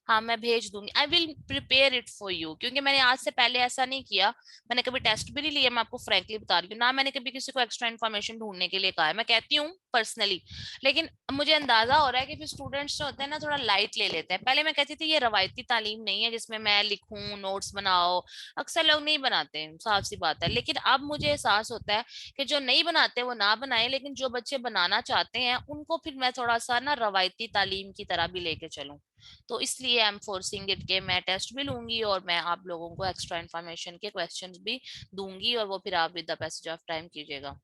हाँ मैं भेज दूंगी, I will prepare it for you, क्योंकि मैंने आज से पहले ऐसा नहीं किया, मैंने कभी टेस्ट भी नहीं लिया, मैं आपको फ्रैंकली बता रही हूँ ना, मैंने कभी किसी को एक्स्ट्रा इन्फॉर्मेशन ढूंढने के लिए कहा है, मैं कहती हूँ पर्सनली, लेकिन मुझे अंदाजा हो रहा है कि फिर स्टूडेंट्स जो होते हैं ना थोड़ा लाइट ले लेते हैं। पहले मैं कहती थी ये रवायती तालीम नहीं है जिसमें मैं लिखूं नोट्स बनाओ, अक्सर लोग नहीं बनाते हैं, साफ सी बात है, लेकिन अब मुझे एहसास होता है कि जो नहीं बनाते वो ना बनाए, लेकिन जो बच्चे बनाना चाहते हैं उनको फिर मैं थोड़ा सा ना रवायती तालीम की तरह भी लेके चलूं। तो इसलिए आई एम फोर्सिंग इट के मैं टेस्ट भी लूंगी और मैं आप लोगों को एक्स्ट्रा इन्फॉर्मेशन के क्वेश्चंस भी दूंगी, और वो फिर आप with the passage of time कीजिएगा।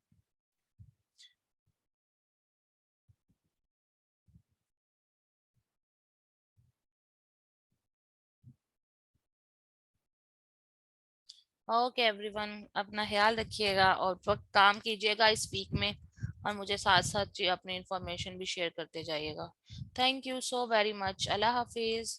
ओके एवरीवन, अपना ख्याल रखिएगा और वक्त काम कीजिएगा इस वीक में, और मुझे साथ साथ अपनी इंफॉर्मेशन भी शेयर करते जाइएगा। Thank you so very much. Allah Hafiz.